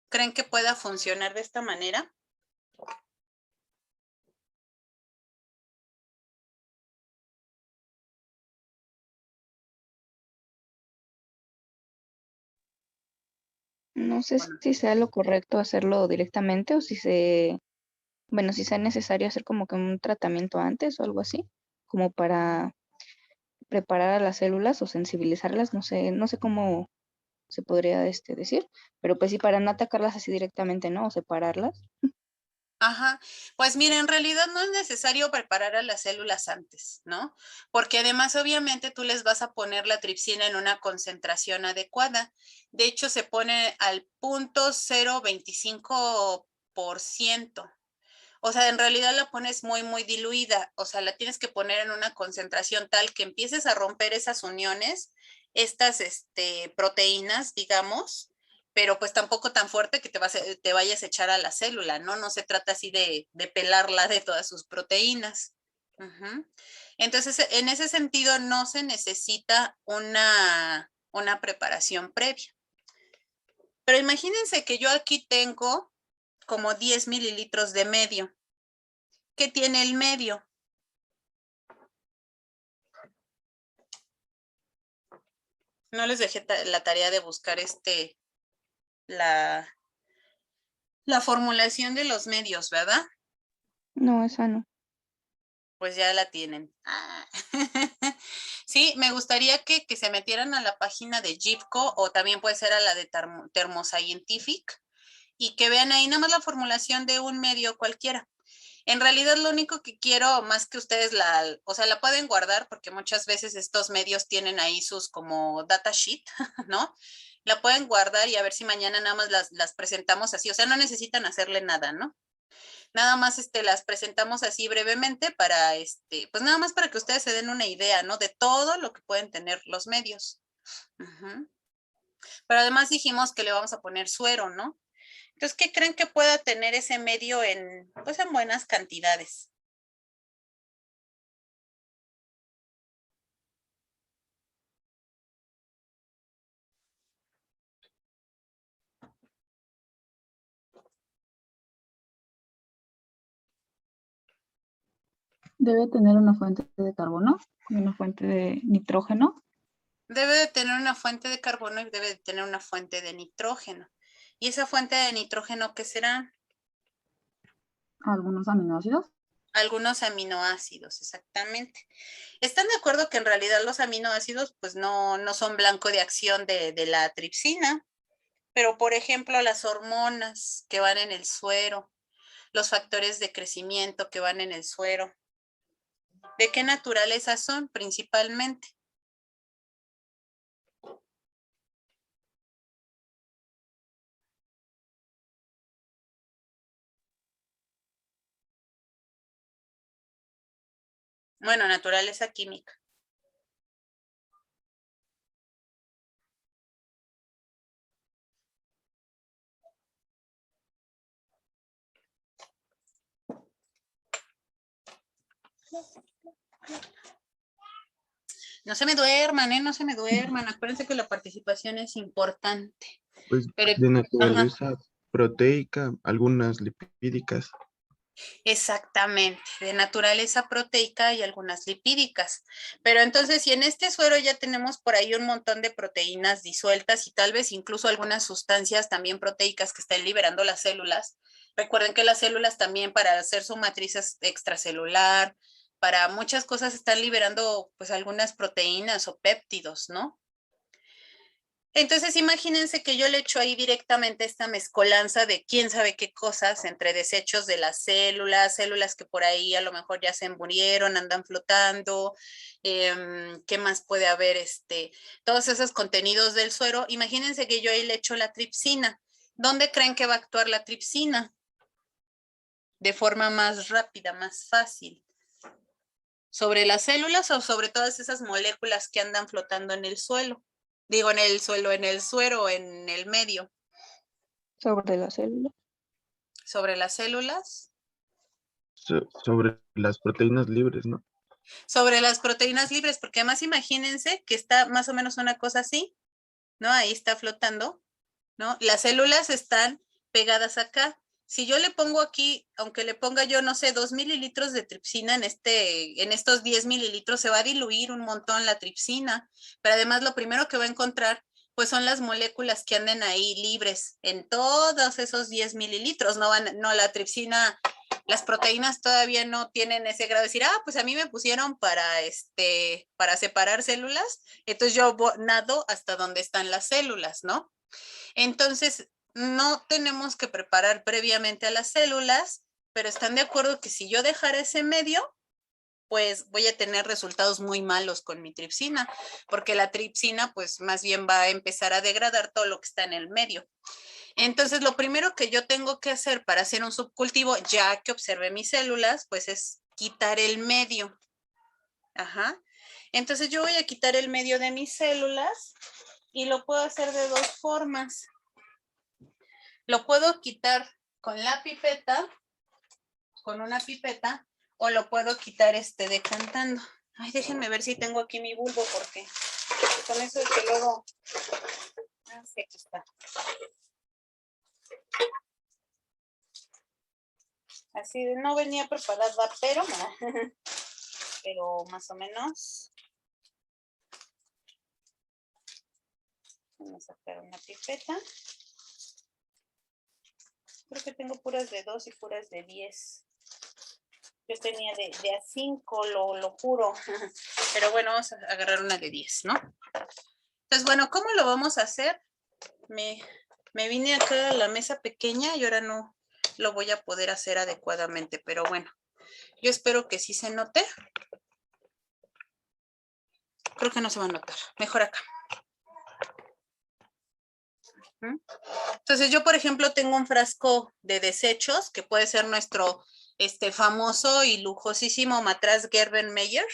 ¿Creen que pueda funcionar de esta manera? No sé Bueno, si sea lo correcto hacerlo directamente o si bueno, si sea necesario hacer como que un tratamiento antes o algo así, como para preparar a las células o sensibilizarlas, no sé cómo se podría decir, pero pues sí para no atacarlas así directamente, ¿no? O separarlas. ajá, pues mira, en realidad no es necesario preparar a las células antes, ¿no? Porque además obviamente tú les vas a poner la tripsina en una concentración adecuada. De hecho, se pone al 0.025%. O sea, en realidad la pones muy, muy diluida. O sea, la tienes que poner en una concentración tal que empieces a romper esas uniones, estas proteínas, digamos, pero pues tampoco tan fuerte que te vayas a echar a la célula, ¿no? No se trata así de pelarla de todas sus proteínas. Ujú. Entonces, en ese sentido, no se necesita una preparación previa. Pero imagínense que yo aquí tengo como 10 mililitros de medio. ¿Qué tiene el medio? No les dejé la tarea de buscar la, la formulación de los medios, ¿verdad? No, esa no. Pues ya la tienen. Ah. Sí, me gustaría que se metieran a la página de GIFCO o también puede ser a la de Thermoscientific y que vean ahí nada más la formulación de un medio cualquiera. En realidad lo único que quiero más que ustedes o sea, la pueden guardar porque muchas veces estos medios tienen ahí sus como data sheet, ¿no? La pueden guardar y a ver si mañana nada más las presentamos así, o sea, no necesitan hacerle nada, ¿no? Nada más las presentamos así brevemente para pues nada más para que ustedes se den una idea, ¿no? De todo lo que pueden tener los medios. Ujú. Pero además dijimos que le vamos a poner suero, ¿no? Entonces, ¿qué creen que pueda tener ese medio pues en buenas cantidades? Debe tener una fuente de carbono y una fuente de nitrógeno. Debe de tener una fuente de carbono y debe de tener una fuente de nitrógeno. ¿Y esa fuente de nitrógeno qué será? Algunos aminoácidos. Algunos aminoácidos, exactamente. ¿Están de acuerdo que en realidad los aminoácidos pues no son blanco de acción de la tripsina? Pero, por ejemplo, las hormonas que van en el suero, los factores de crecimiento que van en el suero, ¿de qué naturaleza son principalmente? Bueno, naturaleza química. No se me duerman, ¿eh? No se me duerman. Acuérdense que la participación es importante. Pues Pero, de ajá, naturaleza proteica, algunas lipídicas. exactamente, de naturaleza proteica y algunas lipídicas. Pero entonces, si en este suero ya tenemos por ahí un montón de proteínas disueltas y tal vez incluso algunas sustancias también proteicas que están liberando las células, recuerden que las células también para hacer su matriz extracelular, para muchas cosas están liberando pues algunas proteínas o péptidos, ¿no? Entonces, imagínense que yo le echo ahí directamente esta mezcolanza de quién sabe qué cosas entre desechos de las células que por ahí a lo mejor ya se murieron, andan flotando, ¿qué más puede haber? Todos esos contenidos del suero. Imagínense que yo ahí le echo la tripsina. ¿Dónde creen que va a actuar la tripsina? De forma más rápida, más fácil. ¿Sobre las células o sobre todas esas moléculas que andan flotando en el suelo? Digo, en el suelo, en el suero, en el medio. Sobre la célula. Sobre las células. Sobre las proteínas libres, ¿no? Sobre las proteínas libres, porque además imagínense que está más o menos una cosa así, ¿no? Ahí está flotando, ¿no? Las células están pegadas acá. Si yo le pongo aquí, aunque le ponga yo, no sé, 2 mililitros de tripsina en estos 10 mililitros, se va a diluir un montón la tripsina. Pero además lo primero que va a encontrar pues son las moléculas que anden ahí libres en todos esos 10 mililitros. No, la tripsina, las proteínas todavía no tienen ese grado de decir, pues a mí me pusieron para separar células, entonces yo nado hasta donde están las células, ¿no? Entonces, no tenemos que preparar previamente a las células, pero están de acuerdo que si yo dejara ese medio, pues voy a tener resultados muy malos con mi tripsina, porque la tripsina pues más bien va a empezar a degradar todo lo que está en el medio. Entonces, lo primero que yo tengo que hacer para hacer un subcultivo, ya que observé mis células, pues es quitar el medio. Ajá. Entonces, yo voy a quitar el medio de mis células y lo puedo hacer de dos formas. Lo puedo quitar con la pipeta, con una pipeta, o lo puedo quitar decantando. Ay, déjenme ver si tengo aquí mi bulbo, porque con eso es que luego... sí, aquí está. Así no venía preparada, pero más o menos. Vamos a sacar una pipeta. Creo que tengo puras de 2 y puras de 10. Yo tenía de a 5, lo juro. Pero bueno, vamos a agarrar una de 10, ¿no? Entonces, bueno, ¿cómo lo vamos a hacer? Me vine acá a la mesa pequeña y ahora no lo voy a poder hacer adecuadamente. Pero bueno, yo espero que sí se note. Creo que no se va a notar. Mejor acá. Entonces yo, por ejemplo, tengo un frasco de desechos que puede ser nuestro famoso y lujosísimo matraz Gerber-Meyer.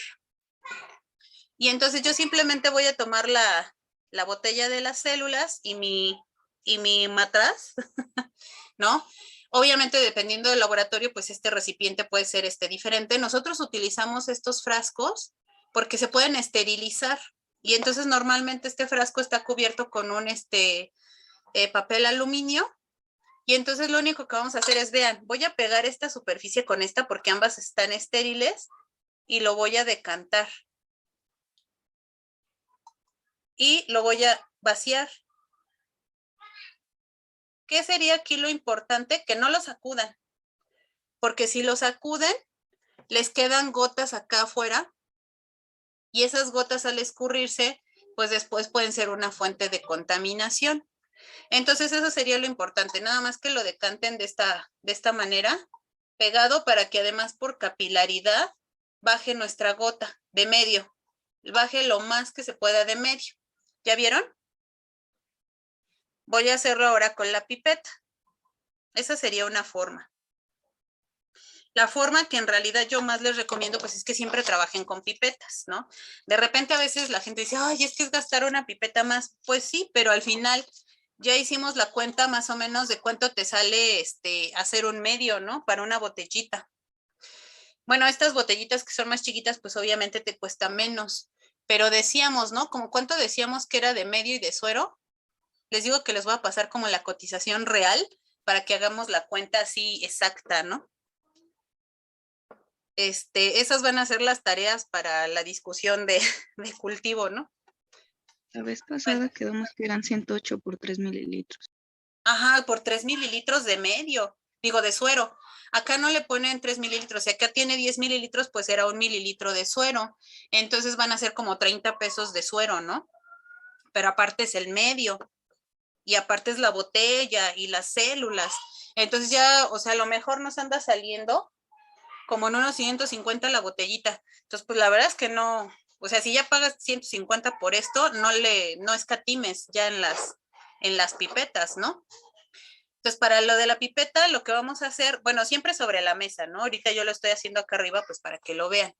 Y entonces yo simplemente voy a tomar la botella de las células y mi matraz, ¿no? Obviamente, dependiendo del laboratorio, pues este recipiente puede ser diferente. Nosotros utilizamos estos frascos porque se pueden esterilizar. Y entonces normalmente este frasco está cubierto con un papel aluminio. Y entonces lo único que vamos a hacer es, vean, voy a pegar esta superficie con esta porque ambas están estériles y lo voy a decantar. Y lo voy a vaciar. ¿Qué sería aquí lo importante? Que no lo sacudan. Porque si lo sacuden, les quedan gotas acá afuera. Y esas gotas al escurrirse, pues después pueden ser una fuente de contaminación. Entonces eso sería lo importante, nada más que lo decanten de esta manera, pegado, para que además por capilaridad baje nuestra gota de medio, baje lo más que se pueda de medio. ¿Ya vieron? Voy a hacerlo ahora con la pipeta. Esa sería una forma. La forma que en realidad yo más les recomiendo, pues es que siempre trabajen con pipetas, ¿no? De repente a veces la gente dice, ay, es que es gastar una pipeta más. Pues sí, pero al final ya hicimos la cuenta más o menos de cuánto te sale hacer un medio, ¿no? Para una botellita. Bueno, estas botellitas que son más chiquitas, pues obviamente te cuesta menos. Pero decíamos, ¿no? Como cuánto decíamos que era de medio y de suero. Les digo que les voy a pasar como la cotización real para que hagamos la cuenta así exacta, ¿no? Esas van a ser las tareas para la discusión de cultivo, ¿no? La vez pasada quedamos que eran 108 por 3 mililitros. Ajá, por 3 mililitros de medio, digo de suero. Acá no le ponen 3 mililitros, si acá tiene 10 mililitros, pues era 1 mililitro de suero. Entonces van a ser como 30 pesos de suero, ¿no? Pero aparte es el medio. Y aparte es la botella y las células. Entonces ya, o sea, a lo mejor nos anda saliendo como en unos 150 la botellita. Entonces, pues la verdad es que no, o sea, si ya pagas 150 por esto, no escatimes ya en las pipetas, ¿no? Entonces, para lo de la pipeta, lo que vamos a hacer, bueno, siempre sobre la mesa, ¿no? Ahorita yo lo estoy haciendo acá arriba, pues para que lo vean.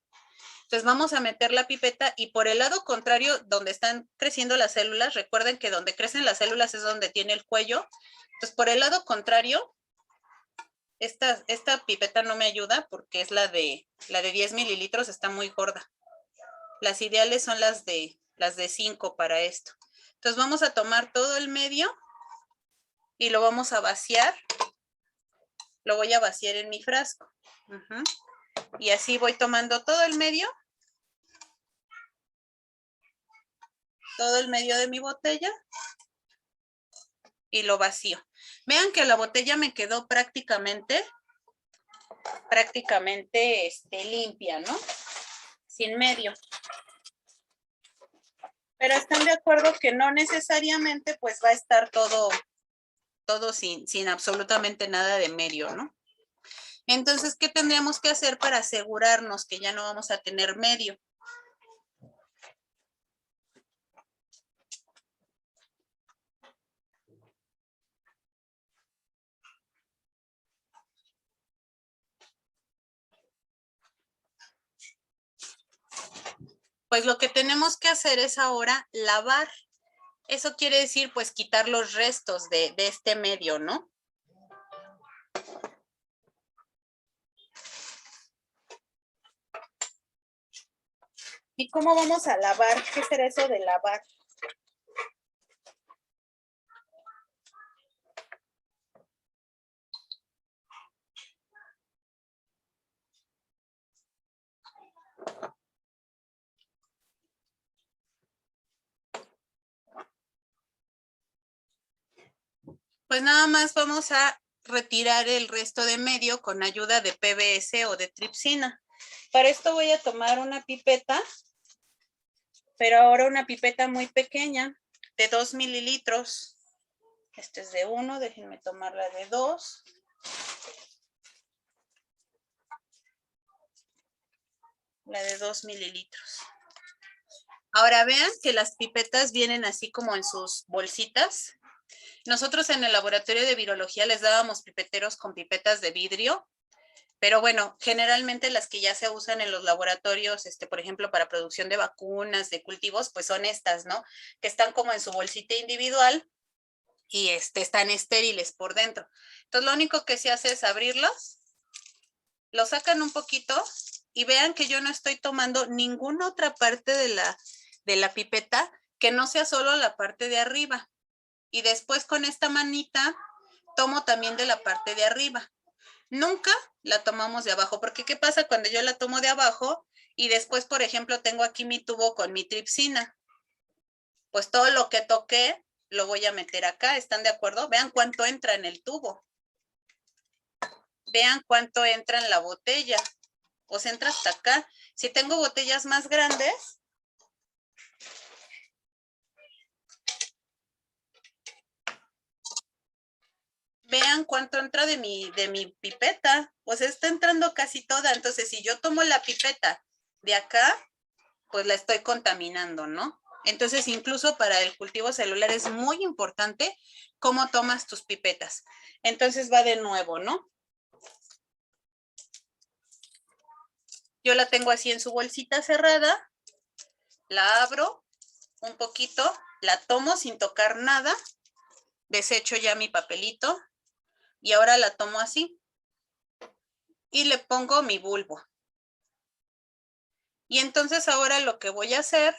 Entonces, vamos a meter la pipeta y por el lado contrario, donde están creciendo las células, recuerden que donde crecen las células es donde tiene el cuello. Entonces, por el lado contrario, esta pipeta no me ayuda porque es la de 10 mililitros, está muy gorda. Las ideales son las de 5 para esto. Entonces vamos a tomar todo el medio y lo vamos a vaciar. Lo voy a vaciar en mi frasco. Y así voy tomando todo el medio de mi botella. y lo vacío. Vean que la botella me quedó prácticamente limpia, ¿no? Sin medio. Pero están de acuerdo que no necesariamente pues va a estar todo sin absolutamente nada de medio, ¿no? Entonces, ¿qué tendríamos que hacer para asegurarnos que ya no vamos a tener medio? Pues lo que tenemos que hacer es ahora lavar. Eso quiere decir, pues, quitar los restos de este medio, ¿no? ¿Y cómo vamos a lavar? ¿Qué será eso de lavar? Pues nada más vamos a retirar el resto de medio con ayuda de PVS o de tripsina. Para esto voy a tomar una pipeta, pero ahora una pipeta muy pequeña, de 2 mililitros. Este es de 1, déjenme tomarla de 2. La de 2 mililitros. Ahora vean que las pipetas vienen así como en sus bolsitas. Nosotros en el laboratorio de virología les dábamos pipeteros con pipetas de vidrio, pero bueno, generalmente las que ya se usan en los laboratorios, por ejemplo, para producción de vacunas, de cultivos, pues son estas, ¿no? Que están como en su bolsita individual y están estériles por dentro. Entonces, lo único que se hace es abrirlos, lo sacan un poquito y vean que yo no estoy tomando ninguna otra parte de la pipeta que no sea solo la parte de arriba. Y después con esta manita tomo también de la parte de arriba. Nunca la tomamos de abajo, porque ¿qué pasa cuando yo la tomo de abajo y después, por ejemplo, tengo aquí mi tubo con mi tripsina? Pues todo lo que toqué lo voy a meter acá, ¿están de acuerdo? Vean cuánto entra en el tubo. Vean cuánto entra en la botella. Pues entra hasta acá. Si tengo botellas más grandes, vean cuánto entra de mi pipeta. Pues está entrando casi toda. Entonces, si yo tomo la pipeta de acá, pues la estoy contaminando, ¿no? Entonces, incluso para el cultivo celular es muy importante cómo tomas tus pipetas. Entonces va de nuevo, ¿no? Yo la tengo así en su bolsita cerrada, la abro un poquito, la tomo sin tocar nada, desecho ya mi papelito y ahora la tomo así y le pongo mi bulbo. Y entonces ahora lo que voy a hacer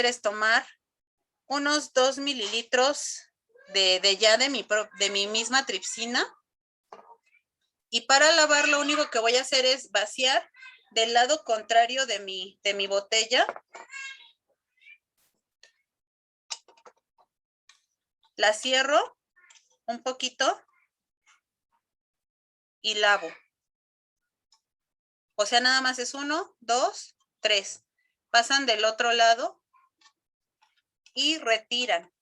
es tomar unos 2 mililitros de mi misma tripsina. Y para lavar lo único que voy a hacer es vaciar del lado contrario de mi botella. La cierro un poquito y lavo. O sea, nada más es 1, 2, 3. Pasan del otro lado y retiran.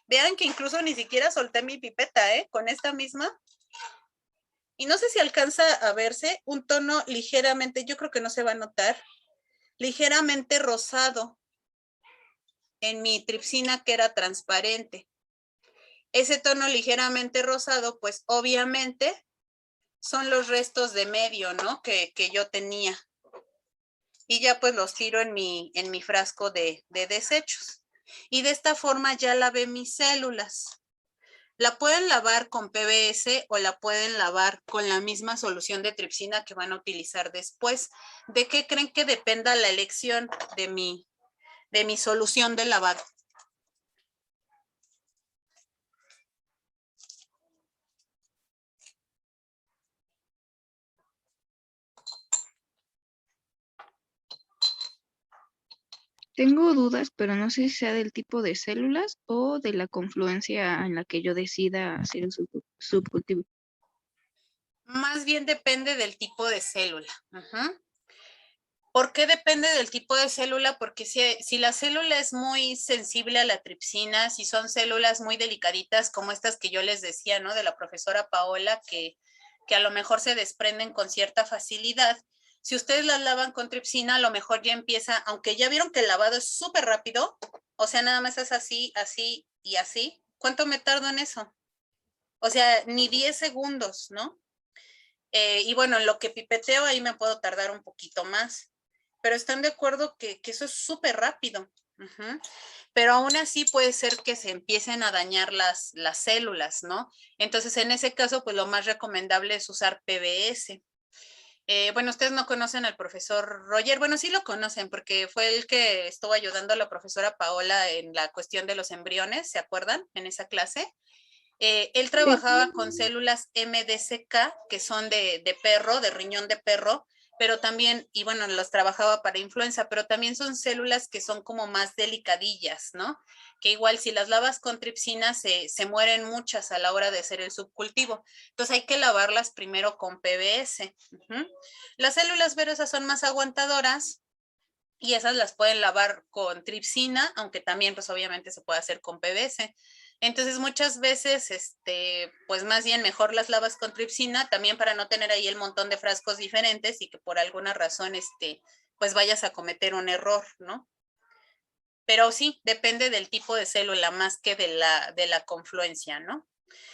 Vean que incluso ni siquiera solté mi pipeta, con esta misma. Y no sé si alcanza a verse un tono ligeramente, yo creo que no se va a notar, ligeramente rosado en mi tripsina que era transparente. Ese tono ligeramente rosado, pues obviamente son los restos de medio, ¿no? Que yo tenía. Y ya pues los tiro en mi frasco de desechos. Y de esta forma ya lavé mis células. La pueden lavar con PVS o la pueden lavar con la misma solución de tripsina que van a utilizar después. ¿De qué creen que dependa la elección de mi solución de lavado? Tengo dudas, pero no sé si sea del tipo de células o de la confluencia en la que yo decida hacer el subcultivo. Más bien depende del tipo de célula. Ujú. ¿Por qué depende del tipo de célula? Porque si la célula es muy sensible a la tripsina, si son células muy delicaditas como estas que yo les decía, ¿no? De la profesora Paola, que a lo mejor se desprenden con cierta facilidad. Si ustedes las lavan con tripsina, a lo mejor ya empieza, aunque ya vieron que el lavado es súper rápido, o sea, nada más es así, así y así. ¿Cuánto me tardo en eso? O sea, ni 10 segundos, ¿no? Y bueno, en lo que pipeteo ahí me puedo tardar un poquito más. Pero están de acuerdo que eso es súper rápido. Ujú. Pero aún así puede ser que se empiecen a dañar las células, ¿no? Entonces, en ese caso, pues lo más recomendable es usar PBS. Bueno, ustedes no conocen al profesor Roger. Bueno, sí lo conocen porque fue el que estuvo ayudando a la profesora Paola en la cuestión de los embriones, ¿se acuerdan? En esa clase. Él Sí. trabajaba con células MDCK, que son de perro, de riñón de perro, pero también, y bueno, los trabajaba para influenza, pero también son células que son como más delicadillas, ¿no? Que igual si las lavas con tripsina se mueren muchas a la hora de hacer el subcultivo. Entonces hay que lavarlas primero con PBS. Uh-huh. Las células verosas son más aguantadoras, y esas las pueden lavar con tripsina, aunque también pues obviamente se puede hacer con PVC. Entonces muchas veces, pues más bien mejor las lavas con tripsina, también para no tener ahí el montón de frascos diferentes y que por alguna razón, pues vayas a cometer un error, ¿no? Pero sí, depende del tipo de célula más que de la confluencia, ¿no?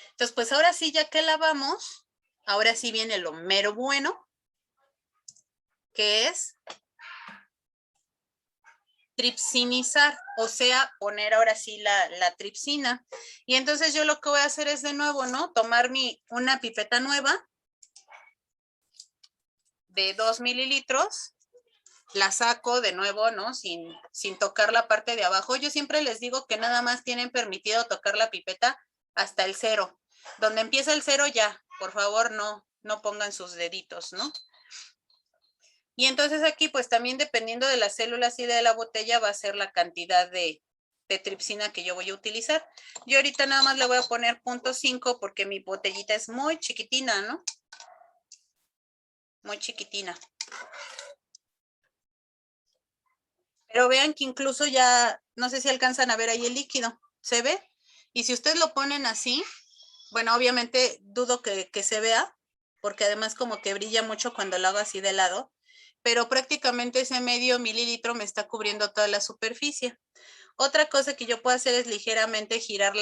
Entonces, pues ahora sí, ya que lavamos, ahora sí viene lo mero bueno, que es tripsinizar, o sea, poner ahora sí la tripsina. Y entonces yo lo que voy a hacer es de nuevo, ¿no? Tomar una pipeta nueva de 2 mililitros, la saco de nuevo, ¿no? Sin tocar la parte de abajo. Yo siempre les digo que nada más tienen permitido tocar la pipeta hasta el 0. Donde empieza el 0 ya, por favor, no pongan sus deditos, ¿no? Y entonces aquí, pues también dependiendo de las células y de la botella, va a ser la cantidad de tripsina que yo voy a utilizar. Yo ahorita nada más le voy a poner 0.5 porque mi botellita es muy chiquitina, ¿no? Muy chiquitina. Pero vean que incluso ya, no sé si alcanzan a ver ahí el líquido, ¿se ve? Y si ustedes lo ponen así, bueno, obviamente dudo que se vea, porque además como que brilla mucho cuando lo hago así de lado, pero prácticamente ese medio mililitro me está cubriendo toda la superficie. Otra cosa que yo puedo hacer es ligeramente girar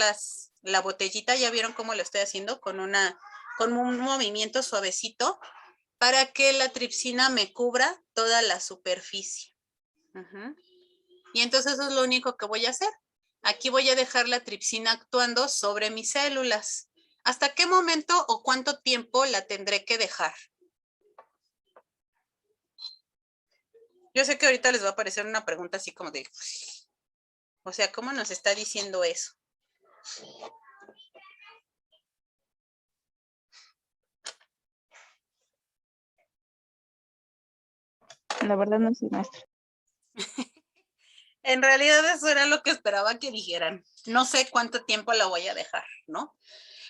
la botellita, ya vieron cómo lo estoy haciendo, con un movimiento suavecito, para que la tripsina me cubra toda la superficie. Uh-huh. Y entonces eso es lo único que voy a hacer. Aquí voy a dejar la tripsina actuando sobre mis células. ¿Hasta qué momento o cuánto tiempo la tendré que dejar? Yo sé que ahorita les va a aparecer una pregunta así como de, o sea, ¿cómo nos está diciendo eso? La verdad no sé, maestra. En realidad eso era lo que esperaba que dijeran. No sé cuánto tiempo la voy a dejar, ¿no?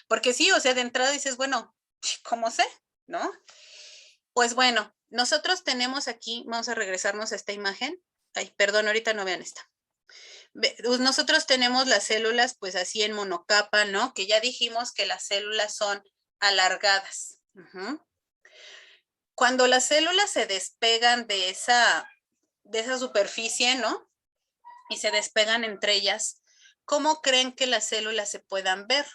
Porque sí, o sea, de entrada dices, bueno, ¿cómo sé? ¿No? Pues bueno, nosotros tenemos aquí, vamos a regresarnos a esta imagen. Ay, perdón, ahorita no vean esta. Nosotros tenemos las células pues así en monocapa, ¿no? Que ya dijimos que las células son alargadas. Uh-huh. Cuando las células se despegan de esa superficie, ¿no? Y se despegan entre ellas, ¿cómo creen que las células se puedan ver?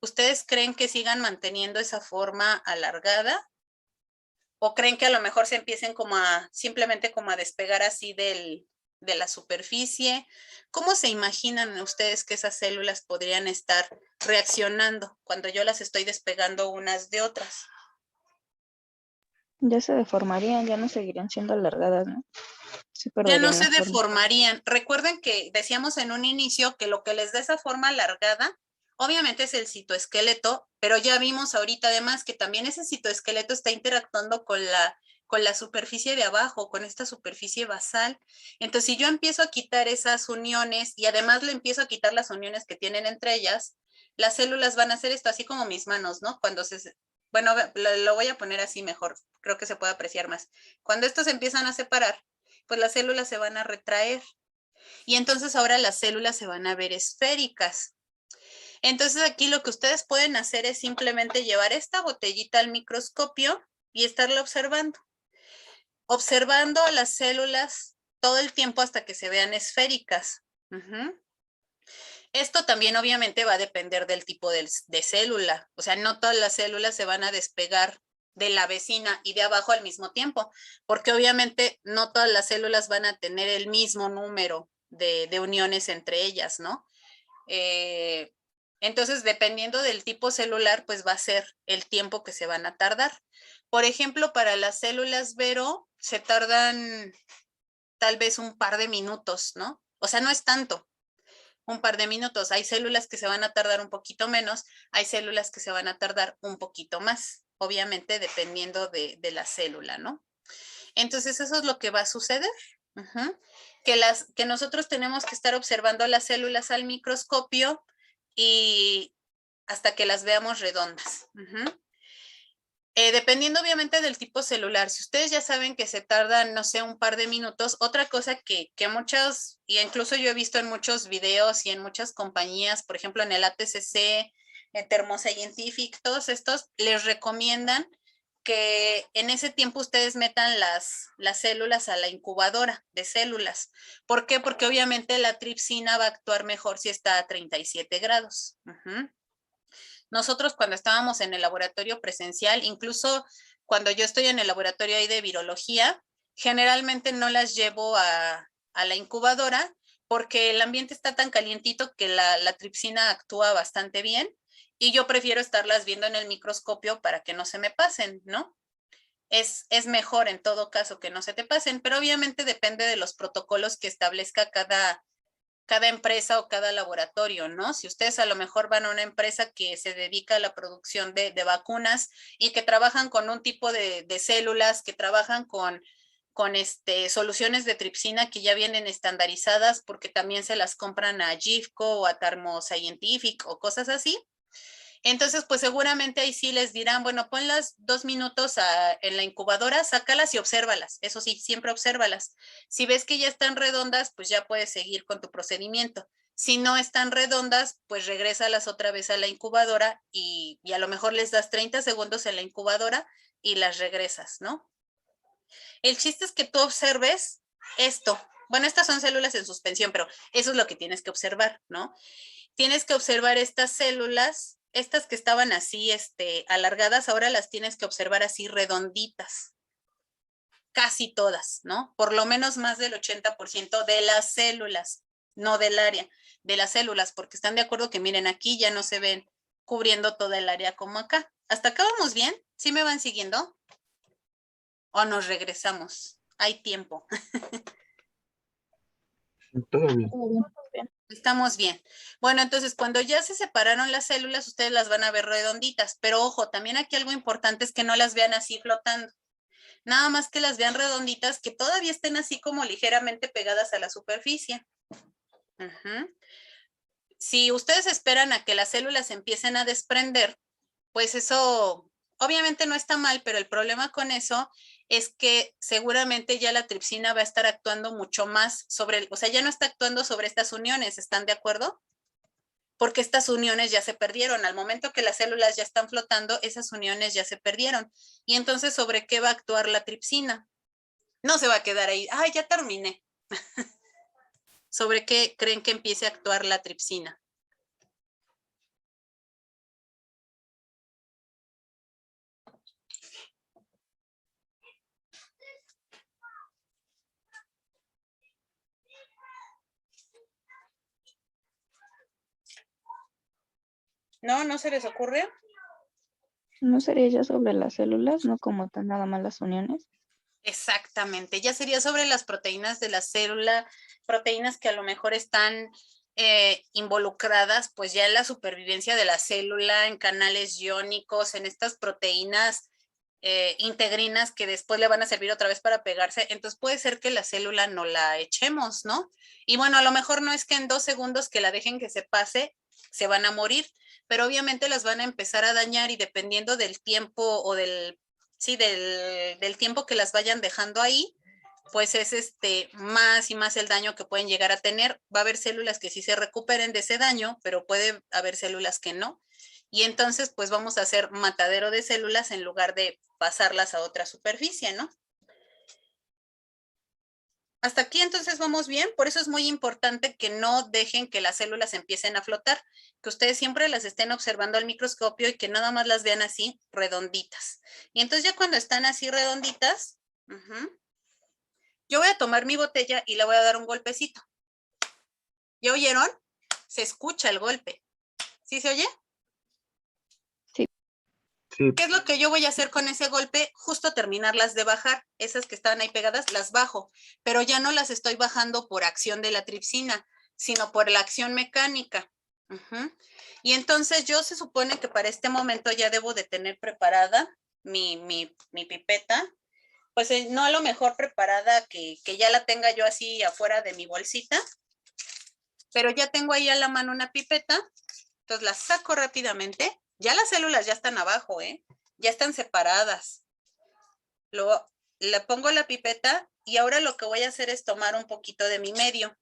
¿Ustedes creen que sigan manteniendo esa forma alargada? ¿O creen que a lo mejor se empiecen simplemente como a despegar así de la superficie? ¿Cómo se imaginan ustedes que esas células podrían estar reaccionando cuando yo las estoy despegando unas de otras? Ya se deformarían, ya no seguirían siendo alargadas, ¿no? Se Ya no perderían se la forma. deformarían. Recuerden que decíamos en un inicio que lo que les da esa forma alargada, obviamente es el citoesqueleto, pero ya vimos ahorita además que también ese citoesqueleto está interactuando con con la superficie de abajo, con esta superficie basal. Entonces, si yo empiezo a quitar esas uniones y además le empiezo a quitar las uniones que tienen entre ellas, las células van a hacer esto, así como mis manos, ¿no? Bueno, lo voy a poner así mejor, creo que se puede apreciar más. Cuando estos se empiezan a separar, pues las células se van a retraer y entonces ahora las células se van a ver esféricas. Entonces aquí lo que ustedes pueden hacer es simplemente llevar esta botellita al microscopio y estarla observando. Observando las células todo el tiempo hasta que se vean esféricas. Esto también obviamente va a depender del tipo de célula. O sea, no todas las células se van a despegar de la vecina y de abajo al mismo tiempo, porque obviamente no todas las células van a tener el mismo número de uniones entre ellas, ¿no? Entonces, dependiendo del tipo celular, pues va a ser el tiempo que se van a tardar. Por ejemplo, para las células Vero, se tardan tal vez un par de minutos, ¿no? O sea, no es tanto, un par de minutos. Hay células que se van a tardar un poquito menos, hay células que se van a tardar un poquito más, obviamente dependiendo de la célula, ¿no? Entonces, eso es lo que va a suceder. Que nosotros tenemos que estar observando las células al microscopio y hasta que las veamos redondas. Dependiendo obviamente del tipo celular, si ustedes ya saben que se tardan, no sé, un par de minutos, otra cosa que muchas, y incluso yo he visto en muchos videos y en muchas compañías, por ejemplo en el ATCC, en Thermoscientific, todos estos les recomiendan que en ese tiempo ustedes metan las células a la incubadora de células. ¿Por qué? Porque obviamente la tripsina va a actuar mejor si está a 37 grados. Nosotros cuando estábamos en el laboratorio presencial, incluso cuando yo estoy en el laboratorio ahí de virología, generalmente no las llevo a la incubadora porque el ambiente está tan calientito que la tripsina actúa bastante bien y yo prefiero estarlas viendo en el microscopio para que no se me pasen, ¿no? Es mejor en todo caso que no se te pasen, pero obviamente depende de los protocolos que establezca cada empresa o cada laboratorio, ¿no? Si ustedes a lo mejor van a una empresa que se dedica a la producción de vacunas y que trabajan con un tipo de células, que trabajan con soluciones de tripsina que ya vienen estandarizadas porque también se las compran a GIFCO o a Thermoscientific o cosas así. Entonces, pues seguramente ahí sí les dirán, bueno, ponlas 2 minutos en la incubadora, sácalas y obsérvalas. Eso sí, siempre obsérvalas. Si ves que ya están redondas, pues ya puedes seguir con tu procedimiento. Si no están redondas, pues regrésalas otra vez a la incubadora y a lo mejor les das 30 segundos en la incubadora y las regresas, ¿no? El chiste es que tú observes esto. Bueno, estas son células en suspensión, pero eso es lo que tienes que observar, ¿no? Tienes que observar estas células, estas que estaban así alargadas, ahora las tienes que observar así redonditas. Casi todas, ¿no? Por lo menos más del 80% de las células, no del área, de las células, porque están de acuerdo que miren, aquí ya no se ven cubriendo toda el área como acá. ¿Hasta acá vamos bien? ¿Sí me van siguiendo? ¿O nos regresamos? Hay tiempo. Todo bien. Estamos bien. Bueno, entonces cuando ya se separaron las células, ustedes las van a ver redonditas, pero ojo, también aquí algo importante es que no las vean así flotando. Nada más que las vean redonditas, que todavía estén así como ligeramente pegadas a la superficie. Si ustedes esperan a que las células empiecen a desprender, pues eso obviamente no está mal, pero el problema con eso es que seguramente ya la tripsina va a estar actuando mucho más sobre, o sea, ya no está actuando sobre estas uniones, ¿están de acuerdo? Porque estas uniones ya se perdieron. Al momento que las células ya están flotando, esas uniones ya se perdieron. Y entonces, ¿sobre qué va a actuar la tripsina? No se va a quedar ahí. ¡Ay, ya terminé! ¿Sobre qué creen que empiece a actuar la tripsina? ¿No se les ocurre? ¿No sería ya sobre las células, no como tan nada más las uniones? Exactamente, ya sería sobre las proteínas de la célula, proteínas que a lo mejor están involucradas pues ya en la supervivencia de la célula, en canales iónicos, en estas proteínas integrinas que después le van a servir otra vez para pegarse, entonces puede ser que la célula no la echemos, ¿no? Y bueno, a lo mejor no es que en 2 segundos que la dejen que se pase, se van a morir, pero obviamente las van a empezar a dañar y dependiendo del tiempo o del tiempo que las vayan dejando ahí, pues es más y más el daño que pueden llegar a tener. Va a haber células que sí se recuperen de ese daño, pero puede haber células que no. Y entonces, pues vamos a hacer matadero de células en lugar de pasarlas a otra superficie, ¿no? Hasta aquí entonces vamos bien, por eso es muy importante que no dejen que las células empiecen a flotar, que ustedes siempre las estén observando al microscopio y que nada más las vean así redonditas. Y entonces ya cuando están así redonditas, yo voy a tomar mi botella y le voy a dar un golpecito. ¿Ya oyeron? Se escucha el golpe. ¿Sí se oye? Sí. ¿Qué es lo que yo voy a hacer con ese golpe? Justo terminarlas de bajar. Esas que estaban ahí pegadas, las bajo. Pero ya no las estoy bajando por acción de la tripsina, sino por la acción mecánica. Y entonces yo se supone que para este momento ya debo de tener preparada mi pipeta. Pues no a lo mejor preparada que ya la tenga yo así afuera de mi bolsita. Pero ya tengo ahí a la mano una pipeta. Entonces la saco rápidamente. Ya las células ya están abajo, ya están separadas. Luego le pongo la pipeta y ahora lo que voy a hacer es tomar un poquito de mi medio.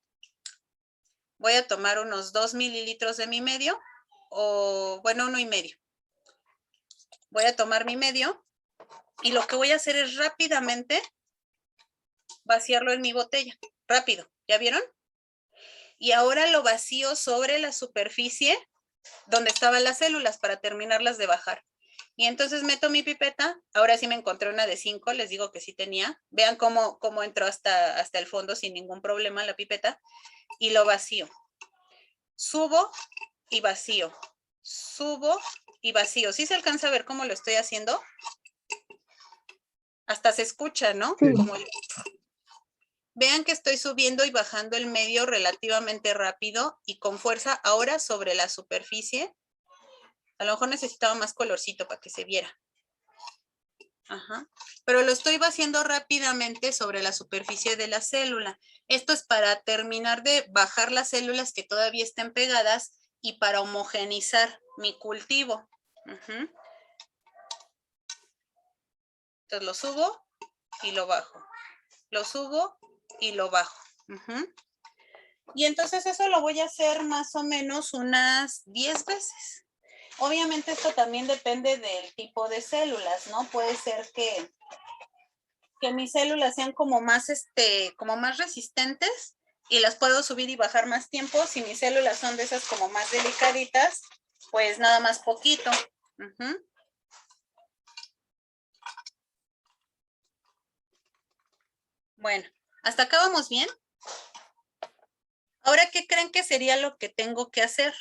Voy a tomar unos 2 mililitros de mi medio, o bueno, 1,5. Voy a tomar mi medio y lo que voy a hacer es rápidamente vaciarlo en mi botella. Rápido, ¿ya vieron? Y ahora lo vacío sobre la superficie donde estaban las células para terminarlas de bajar. Y entonces meto mi pipeta, ahora sí me encontré una de 5, les digo que sí tenía. Vean cómo entró hasta el fondo sin ningún problema la pipeta. Y lo vacío. Subo y vacío. Subo y vacío. ¿Sí se alcanza a ver cómo lo estoy haciendo? Hasta se escucha, ¿no? Sí. Vean que estoy subiendo y bajando el medio relativamente rápido y con fuerza ahora sobre la superficie. A lo mejor necesitaba más colorcito para que se viera. Pero lo estoy vaciando rápidamente sobre la superficie de la célula. Esto es para terminar de bajar las células que todavía estén pegadas y para homogenizar mi cultivo. Entonces lo subo y lo bajo. Lo subo y lo bajo. Y entonces eso lo voy a hacer más o menos unas 10 veces. Obviamente esto también depende del tipo de células, ¿no? Puede ser que mis células sean como más resistentes y las puedo subir y bajar más tiempo. Si mis células son de esas como más delicaditas, pues nada más poquito. Bueno, ¿hasta acá vamos bien? Ahora, ¿qué creen que sería lo que tengo que hacer?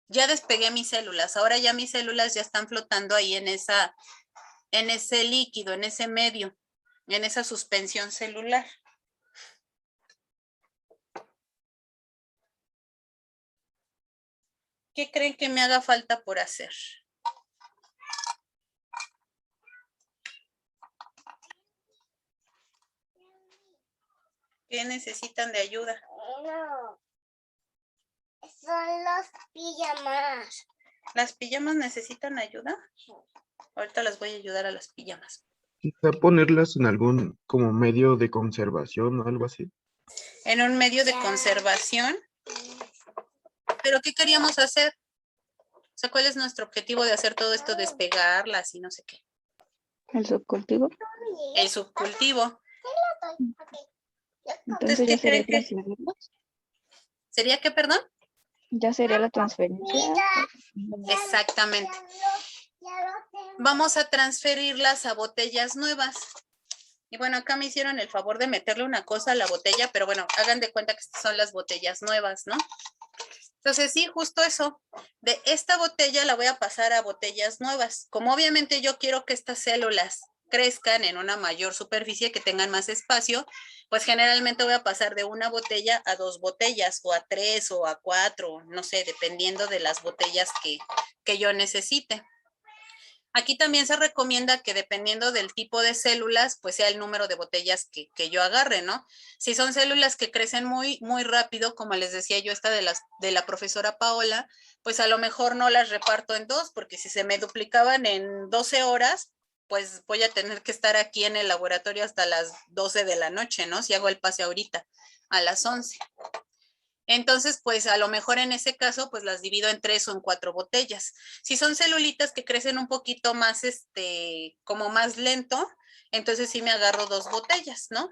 Ya despegué mis células, ahora ya mis células ya están flotando ahí en ese líquido, en ese medio, en esa suspensión celular. ¿Qué creen que me haga falta por hacer? ¿Qué necesitan de ayuda? No, son los pijamas. ¿Las pijamas necesitan ayuda? Ahorita las voy a ayudar a las pijamas. Quizá ponerlas en algún como medio de conservación o algo así. En un medio de conservación. ¿Pero qué queríamos hacer? O sea, ¿cuál es nuestro objetivo de hacer todo esto, despegarlas y no sé qué? El subcultivo. El subcultivo. Entonces ya sería transferirlos. ¿Sería qué, perdón? Ya sería la transferencia. Exactamente. Vamos a transferirlas a botellas nuevas. Y bueno, acá me hicieron el favor de meterle una cosa a la botella, pero bueno, hagan de cuenta que estas son las botellas nuevas, ¿no? Entonces sí, justo eso. De esta botella la voy a pasar a botellas nuevas. Como obviamente yo quiero que estas células crezcan en una mayor superficie, que tengan más espacio, pues generalmente voy a pasar de una botella a 2 botellas, o a 3, o a 4, no sé, dependiendo de las botellas que yo necesite. Aquí también se recomienda que dependiendo del tipo de células, pues sea el número de botellas que yo agarre, ¿no? Si son células que crecen muy, muy rápido, como les decía yo, esta de la profesora Paola, pues a lo mejor no las reparto en dos, porque si se me duplicaban en 12 horas, pues voy a tener que estar aquí en el laboratorio hasta las 12 de la noche, ¿no? Si hago el pase ahorita, a las 11. Entonces, pues a lo mejor en ese caso, pues las divido en 3 o en 4 botellas. Si son celulitas que crecen un poquito más, como más lento, entonces sí me agarro 2 botellas, ¿no?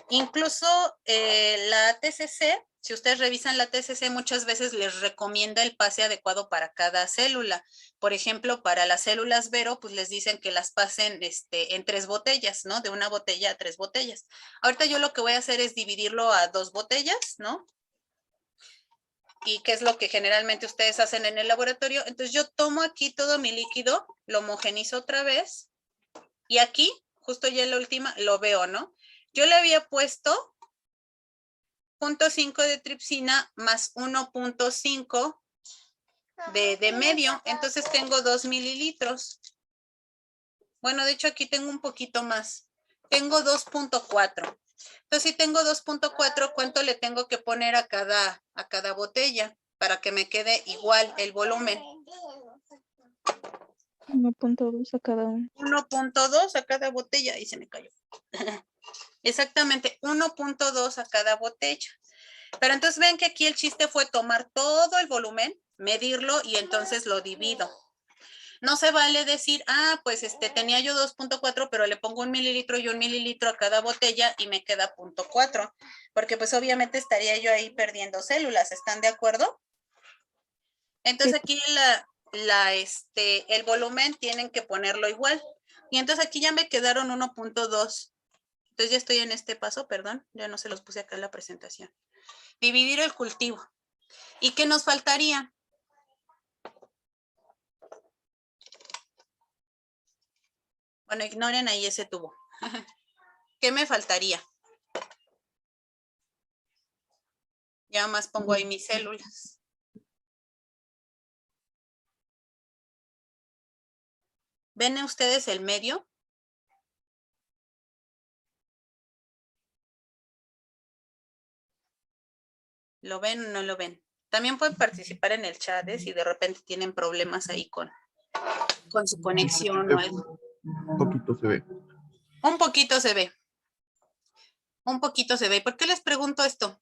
Incluso la TCC, si ustedes revisan la TCC, muchas veces les recomienda el pase adecuado para cada célula. Por ejemplo, para las células Vero, pues les dicen que las pasen en 3 botellas, ¿no? De una botella a 3 botellas. Ahorita yo lo que voy a hacer es dividirlo a 2 botellas, ¿no? Y qué es lo que generalmente ustedes hacen en el laboratorio. Entonces yo tomo aquí todo mi líquido, lo homogenizo otra vez y aquí, justo ya en la última, lo veo, ¿no? Yo le había puesto 0.5 de tripsina más 1.5 de medio, entonces tengo 2 mililitros. Bueno, de hecho aquí tengo un poquito más, tengo 2.4. Entonces, si tengo 2.4, ¿cuánto le tengo que poner a cada botella para que me quede igual el volumen? 1.2 a cada uno. 1.2 a cada botella. Y se me cayó. Exactamente, 1.2 a cada botella. Pero entonces ven que aquí el chiste fue tomar todo el volumen, medirlo y entonces lo divido. No se vale decir, pues tenía yo 2.4, pero le pongo 1 mililitro y 1 mililitro a cada botella y me queda 0.4, porque pues obviamente estaría yo ahí perdiendo células, ¿están de acuerdo? Entonces aquí el volumen tienen que ponerlo igual. Y entonces aquí ya me quedaron 1.2. Entonces ya estoy en este paso, perdón, ya no se los puse acá en la presentación. Dividir el cultivo. ¿Y qué nos faltaría? Bueno, ignoren ahí ese tubo. ¿Qué me faltaría? Ya más pongo ahí mis células. ¿Ven ustedes el medio? ¿Lo ven o no lo ven? También pueden participar en el chat si de repente tienen problemas ahí con su conexión o algo. Un poquito se ve. Un poquito se ve. Un poquito se ve. ¿Por qué les pregunto esto?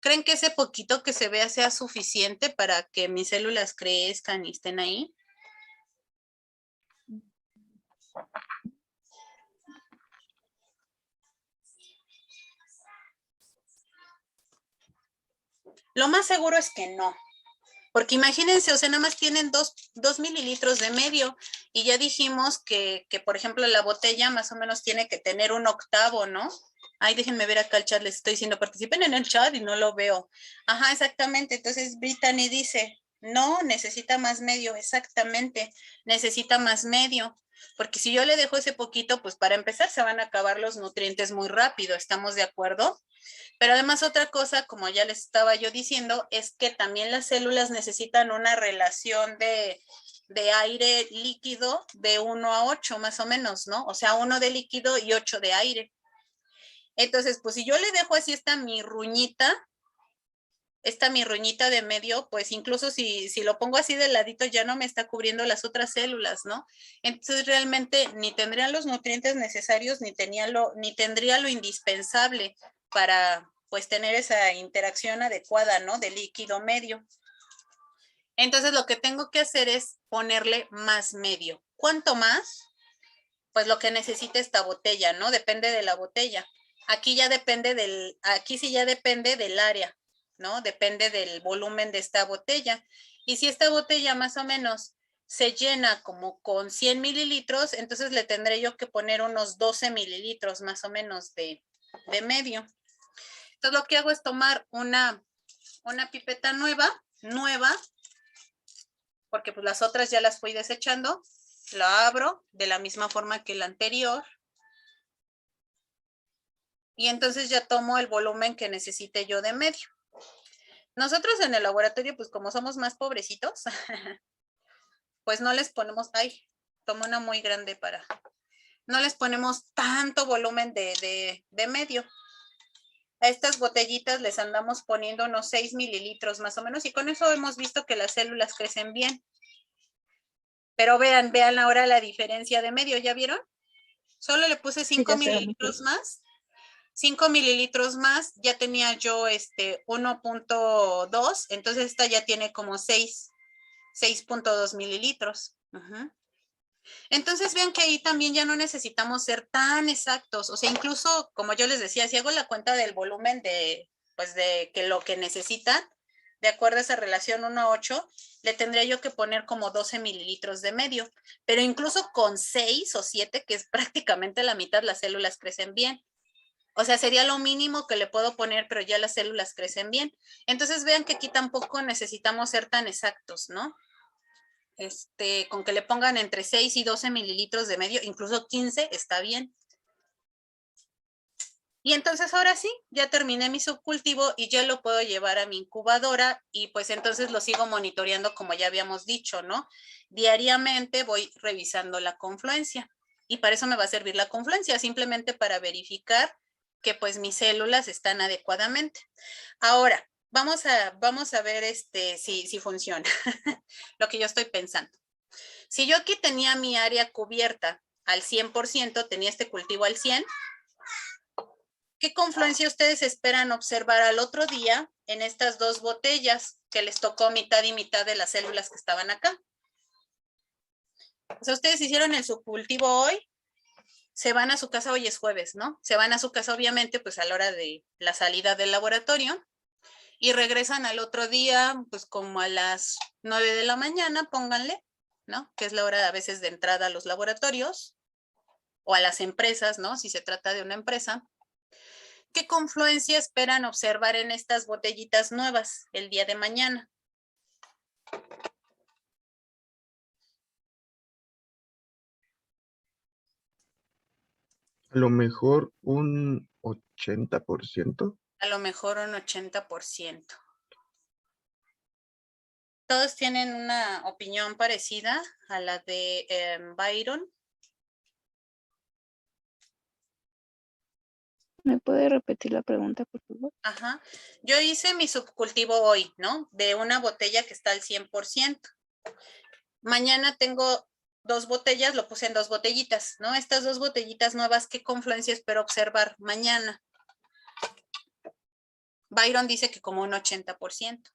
¿Creen que ese poquito que se vea sea suficiente para que mis células crezcan y estén ahí? Lo más seguro es que no. Porque imagínense, o sea, nada más tienen 2 mililitros de medio y ya dijimos que, por ejemplo, la botella más o menos tiene que tener 1/8, ¿no? Ay, déjenme ver acá el chat, les estoy diciendo, participen en el chat y no lo veo. Ajá, exactamente. Entonces, Brittany dice, no, necesita más medio, exactamente, necesita más medio. Porque si yo le dejo ese poquito, pues para empezar se van a acabar los nutrientes muy rápido, ¿estamos de acuerdo? Pero además otra cosa, como ya les estaba yo diciendo, es que también las células necesitan una relación de aire líquido de 1:8 más o menos, ¿no? O sea, 1 de líquido y 8 de aire. Entonces, pues si yo le dejo así esta mi ruñita de medio, pues incluso si lo pongo así de ladito ya no me está cubriendo las otras células, ¿no? Entonces realmente ni tendrían los nutrientes necesarios ni tendría lo indispensable para pues tener esa interacción adecuada, ¿no? De líquido medio. Entonces lo que tengo que hacer es ponerle más medio. ¿Cuánto más? Pues lo que necesita esta botella, ¿no? Depende de la botella. Aquí sí ya depende del área, ¿no? Depende del volumen de esta botella. Y si esta botella más o menos se llena como con 100 mililitros, entonces le tendré yo que poner unos 12 mililitros más o menos de medio. Entonces lo que hago es tomar una pipeta nueva, porque pues las otras ya las fui desechando. La abro de la misma forma que la anterior. Y entonces ya tomo el volumen que necesite yo de medio. Nosotros en el laboratorio, pues como somos más pobrecitos, pues no les ponemos, Tomé una muy grande para... No les ponemos tanto volumen de medio. A estas botellitas les andamos poniendo unos 6 mililitros más o menos y con eso hemos visto que las células crecen bien. Pero vean ahora la diferencia de medio, ¿ya vieron? Solo le puse 5 mililitros más. 5 mililitros más, ya tenía yo 1.2, entonces esta ya tiene como 6.2 mililitros. Entonces vean que ahí también ya no necesitamos ser tan exactos, o sea, incluso como yo les decía, si hago la cuenta del volumen de que lo que necesitan, de acuerdo a esa relación 1:8, le tendría yo que poner como 12 mililitros de medio, pero incluso con 6 o 7, que es prácticamente la mitad, las células crecen bien. O sea, sería lo mínimo que le puedo poner, pero ya las células crecen bien. Entonces vean que aquí tampoco necesitamos ser tan exactos, ¿no? Con que le pongan entre 6 y 12 mililitros de medio, incluso 15, está bien. Y entonces ahora sí, ya terminé mi subcultivo y ya lo puedo llevar a mi incubadora y pues entonces lo sigo monitoreando como ya habíamos dicho, ¿no? Diariamente voy revisando la confluencia y para eso me va a servir la confluencia, simplemente para verificar que pues mis células están adecuadamente. Ahora, vamos a ver si funciona lo que yo estoy pensando. Si yo aquí tenía mi área cubierta al 100%, tenía este cultivo al 100%, ¿qué confluencia ustedes esperan observar al otro día en estas dos botellas que les tocó mitad y mitad de las células que estaban acá? O sea, ustedes hicieron el subcultivo hoy, se van a su casa, hoy es jueves, ¿no? Se van a su casa obviamente pues a la hora de la salida del laboratorio y regresan al otro día pues como a las 9 de la mañana, pónganle, ¿no? Que es la hora a veces de entrada a los laboratorios o a las empresas, ¿no? Si se trata de una empresa. ¿Qué confluencia esperan observar en estas botellitas nuevas el día de mañana? A lo mejor un 80%. A lo mejor un 80%. ¿Todos tienen una opinión parecida a la de Byron? ¿Me puede repetir la pregunta, por favor? Ajá. Yo hice mi subcultivo hoy, ¿no? De una botella que está al 100%. Mañana tengo 2 botellas, lo puse en 2 botellitas, ¿no? Estas 2 botellitas nuevas, ¿qué confluencia espero observar mañana? Byron dice que como un 80%.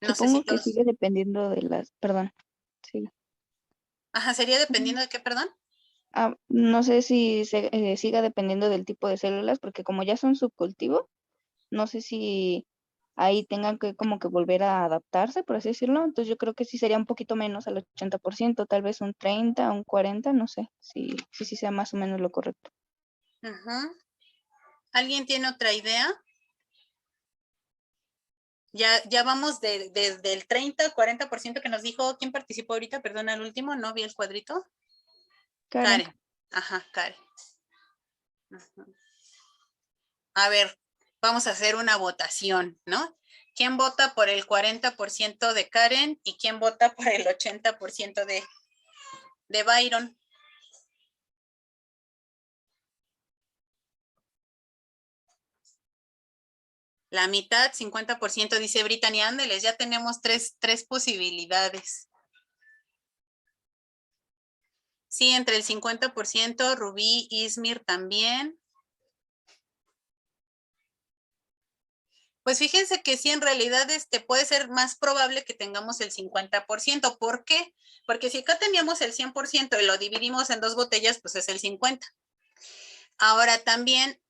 No sé Supongo si que todos... sigue dependiendo de las, perdón, sí. Ajá, ¿sería dependiendo de qué, perdón? No sé si siga dependiendo del tipo de células, porque como ya son subcultivo, no sé si ahí tengan que como que volver a adaptarse, por así decirlo. Entonces yo creo que sí sería un poquito menos al 80%, tal vez un 30, un 40, no sé, si sea más o menos lo correcto. ¿Alguien tiene otra idea? Ya vamos desde el 30 al 40% que nos dijo. ¿Quién participó ahorita? Perdón, al último, no vi el cuadrito. Karen. Ajá, Karen. A ver, vamos a hacer una votación, ¿no? ¿Quién vota por el 40% de Karen y quién vota por el 80% de Byron? La mitad, 50%, dice Brittany. Ándeles, ya tenemos tres posibilidades. Sí, entre el 50%, Rubí, Ismir también. Pues fíjense que sí, en realidad puede ser más probable que tengamos el 50%. ¿Por qué? Porque si acá teníamos el 100% y lo dividimos en 2 botellas, pues es el 50%. Ahora también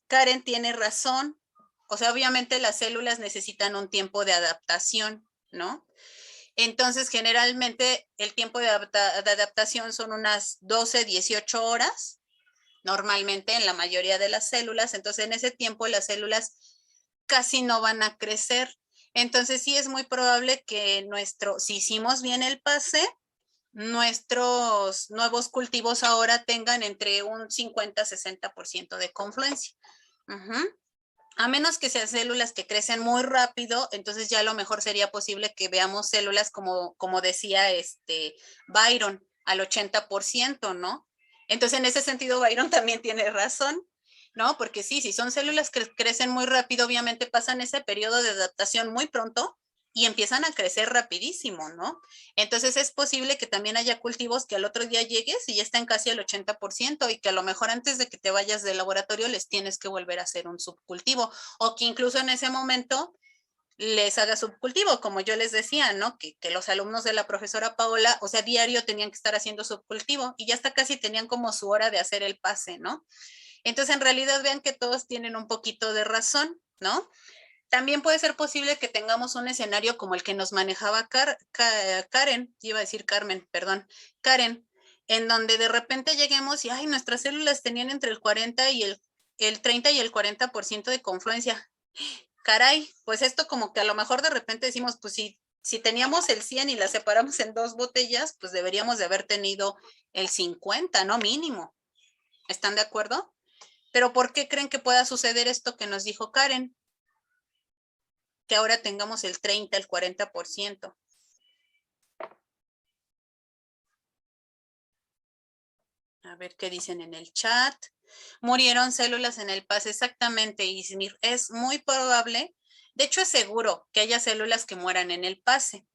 Karen tiene razón. O sea, obviamente las células necesitan un tiempo de adaptación, ¿no? Entonces, generalmente el tiempo de adaptación son unas 12, 18 horas, normalmente en la mayoría de las células. Entonces, en ese tiempo las células casi no van a crecer. Entonces, sí es muy probable que si hicimos bien el pase, nuestros nuevos cultivos ahora tengan entre un 50-60% de confluencia. A menos que sean células que crecen muy rápido, entonces ya a lo mejor sería posible que veamos células como decía Byron, al 80%, ¿no? Entonces en ese sentido Byron también tiene razón, ¿no? Porque sí, si son células que crecen muy rápido, obviamente pasan ese periodo de adaptación muy pronto y empiezan a crecer rapidísimo, ¿no? Entonces es posible que también haya cultivos que al otro día llegues y ya están casi al 80% y que a lo mejor antes de que te vayas del laboratorio les tienes que volver a hacer un subcultivo o que incluso en ese momento les haga subcultivo, como yo les decía, ¿no? Que los alumnos de la profesora Paola, o sea, diario tenían que estar haciendo subcultivo y ya hasta casi tenían como su hora de hacer el pase, ¿no? Entonces, en realidad, vean que todos tienen un poquito de razón, ¿no? También puede ser posible que tengamos un escenario como el que nos manejaba Karen, iba a decir Carmen, perdón, Karen, en donde de repente lleguemos y, ay, nuestras células tenían entre el 40 y el 30 y el 40% de confluencia. Caray, pues esto como que a lo mejor de repente decimos, pues si teníamos el 100 y la separamos en 2 botellas, pues deberíamos de haber tenido el 50, ¿no? Mínimo. ¿Están de acuerdo? Pero ¿por qué creen que pueda suceder esto que nos dijo Karen? Que ahora tengamos el 30, el 40%. A ver qué dicen en el chat. Murieron células en el pase, exactamente, Ismir. Es muy probable, de hecho es seguro que haya células que mueran en el pase.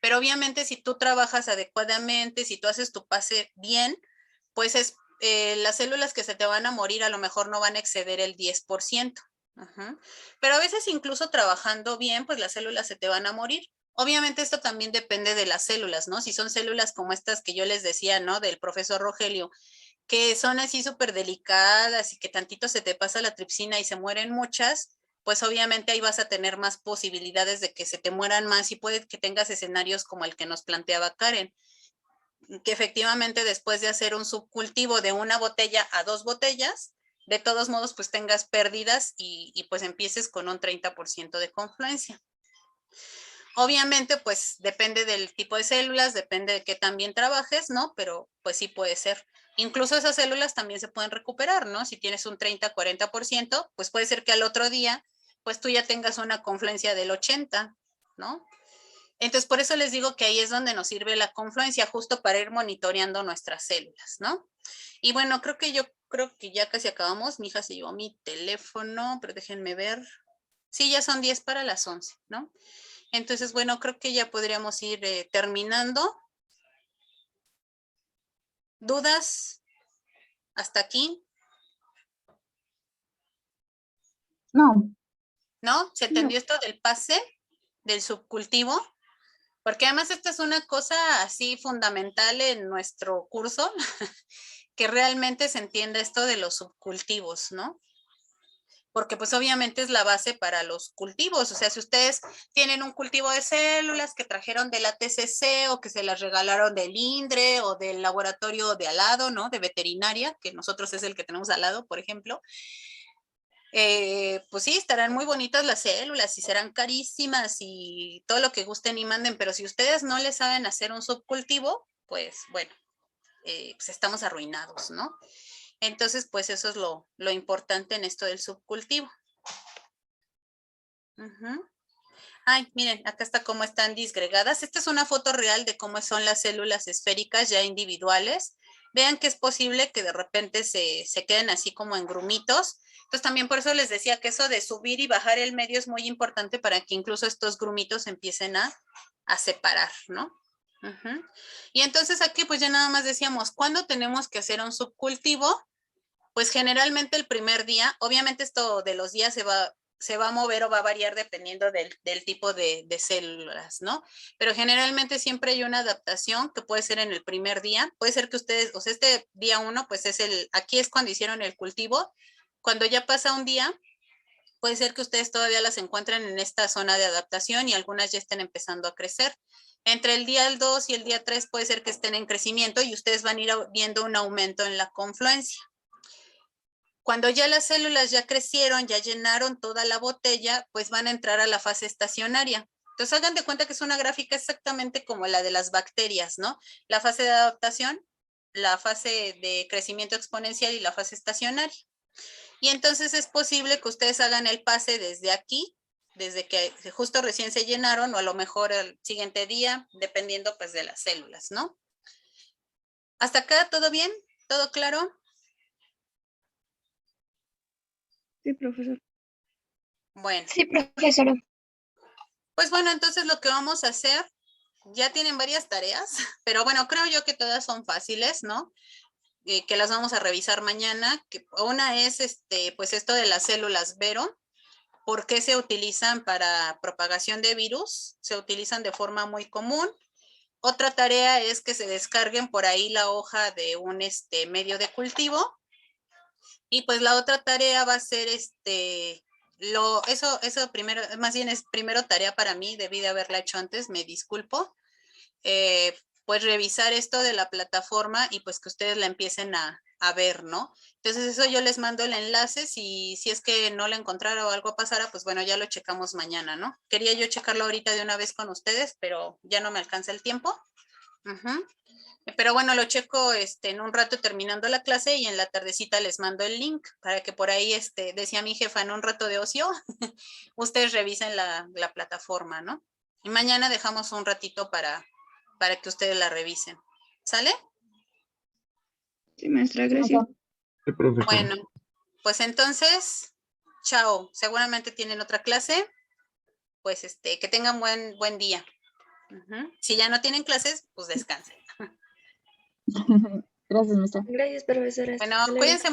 Pero obviamente si tú trabajas adecuadamente, si tú haces tu pase bien, pues las células que se te van a morir a lo mejor no van a exceder el 10%. Pero a veces incluso trabajando bien, pues las células se te van a morir. Obviamente esto también depende de las células, ¿no? Si son células como estas que yo les decía, ¿no? Del profesor Rogelio, que son así súper delicadas y que tantito se te pasa la tripsina y se mueren muchas, pues obviamente ahí vas a tener más posibilidades de que se te mueran más y puede que tengas escenarios como el que nos planteaba Karen, que efectivamente después de hacer un subcultivo de 1 botella a 2 botellas, de todos modos pues tengas pérdidas y pues empieces con un 30% de confluencia. Obviamente, pues depende del tipo de células, depende de qué tan bien trabajes, ¿no? Pero pues sí puede ser. Incluso esas células también se pueden recuperar, ¿no? Si tienes un 30-40%, pues puede ser que al otro día, pues tú ya tengas una confluencia del 80%, ¿no? Entonces, por eso les digo que ahí es donde nos sirve la confluencia, justo para ir monitoreando nuestras células, ¿no? Y bueno, creo que ya casi acabamos. Mi hija se llevó mi teléfono, pero déjenme ver. Sí, ya son 10 para las 11, ¿no? Entonces, bueno, creo que ya podríamos ir terminando. ¿Dudas hasta aquí? No, ¿No? ¿Se no. entendió esto del pase, del subcultivo? Porque además esta es una cosa así fundamental en nuestro curso, que realmente se entienda esto de los subcultivos, ¿no? Porque pues obviamente es la base para los cultivos. O sea, si ustedes tienen un cultivo de células que trajeron de la TCC o que se las regalaron del INDRE o del laboratorio de al lado, ¿no? De veterinaria, que nosotros es el que tenemos al lado, por ejemplo. Pues sí, estarán muy bonitas las células y serán carísimas y todo lo que gusten y manden, pero si ustedes no les saben hacer un subcultivo, pues bueno, pues estamos arruinados, ¿no? Entonces, pues eso es lo importante en esto del subcultivo. Ay, miren, acá está cómo están disgregadas. Esta es una foto real de cómo son las células esféricas ya individuales. Vean que es posible que de repente se queden así como en grumitos. Entonces también por eso les decía que eso de subir y bajar el medio es muy importante para que incluso estos grumitos empiecen a separar, ¿no? Y entonces aquí pues ya nada más decíamos, ¿cuándo tenemos que hacer un subcultivo? Pues generalmente el primer día, obviamente esto de los días se va a mover o va a variar dependiendo del tipo de células, ¿no? Pero generalmente siempre hay una adaptación que puede ser en el primer día. Puede ser que ustedes, o sea, este día 1, pues aquí es cuando hicieron el cultivo. Cuando ya pasa un día, puede ser que ustedes todavía las encuentren en esta zona de adaptación y algunas ya estén empezando a crecer. Entre el día 2 y el día 3 puede ser que estén en crecimiento y ustedes van a ir viendo un aumento en la confluencia. Cuando ya las células ya crecieron, ya llenaron toda la botella, pues van a entrar a la fase estacionaria. Entonces hagan de cuenta que es una gráfica exactamente como la de las bacterias, ¿no? La fase de adaptación, la fase de crecimiento exponencial y la fase estacionaria. Y entonces es posible que ustedes hagan el pase desde aquí, desde que justo recién se llenaron, o a lo mejor el siguiente día, dependiendo pues de las células, ¿no? ¿Hasta acá todo bien? ¿Todo claro? Sí, profesor. Bueno. Sí, profesora. Pues bueno, entonces lo que vamos a hacer, ya tienen varias tareas, pero bueno, creo yo que todas son fáciles, ¿no? Que las vamos a revisar mañana. Que una es pues esto de las células Vero. ¿Por qué se utilizan para propagación de virus? Se utilizan de forma muy común. Otra tarea es que se descarguen por ahí la hoja de un medio de cultivo. Y pues la otra tarea va a ser eso primero, más bien es primero tarea para mí, debí de haberla hecho antes, me disculpo. Pues revisar esto de la plataforma y pues que ustedes la empiecen a ver, ¿no? Entonces eso yo les mando el enlace, si es que no la encontrara o algo pasara, pues bueno, ya lo checamos mañana, ¿no? Quería yo checarlo ahorita de una vez con ustedes, pero ya no me alcanza el tiempo. Pero bueno, lo checo en un rato terminando la clase y en la tardecita les mando el link para que por ahí, decía mi jefa, en un rato de ocio, ustedes revisen la plataforma, ¿no? Y mañana dejamos un ratito para que ustedes la revisen. ¿Sale? Sí, maestra, gracias. Sí, profesor. Bueno, pues entonces, chao. Seguramente tienen otra clase. Pues que tengan buen día. Si ya no tienen clases, pues descansen. Gracias, maestra. Gracias, profesora. Bueno, Hasta luego. cuídense mucho.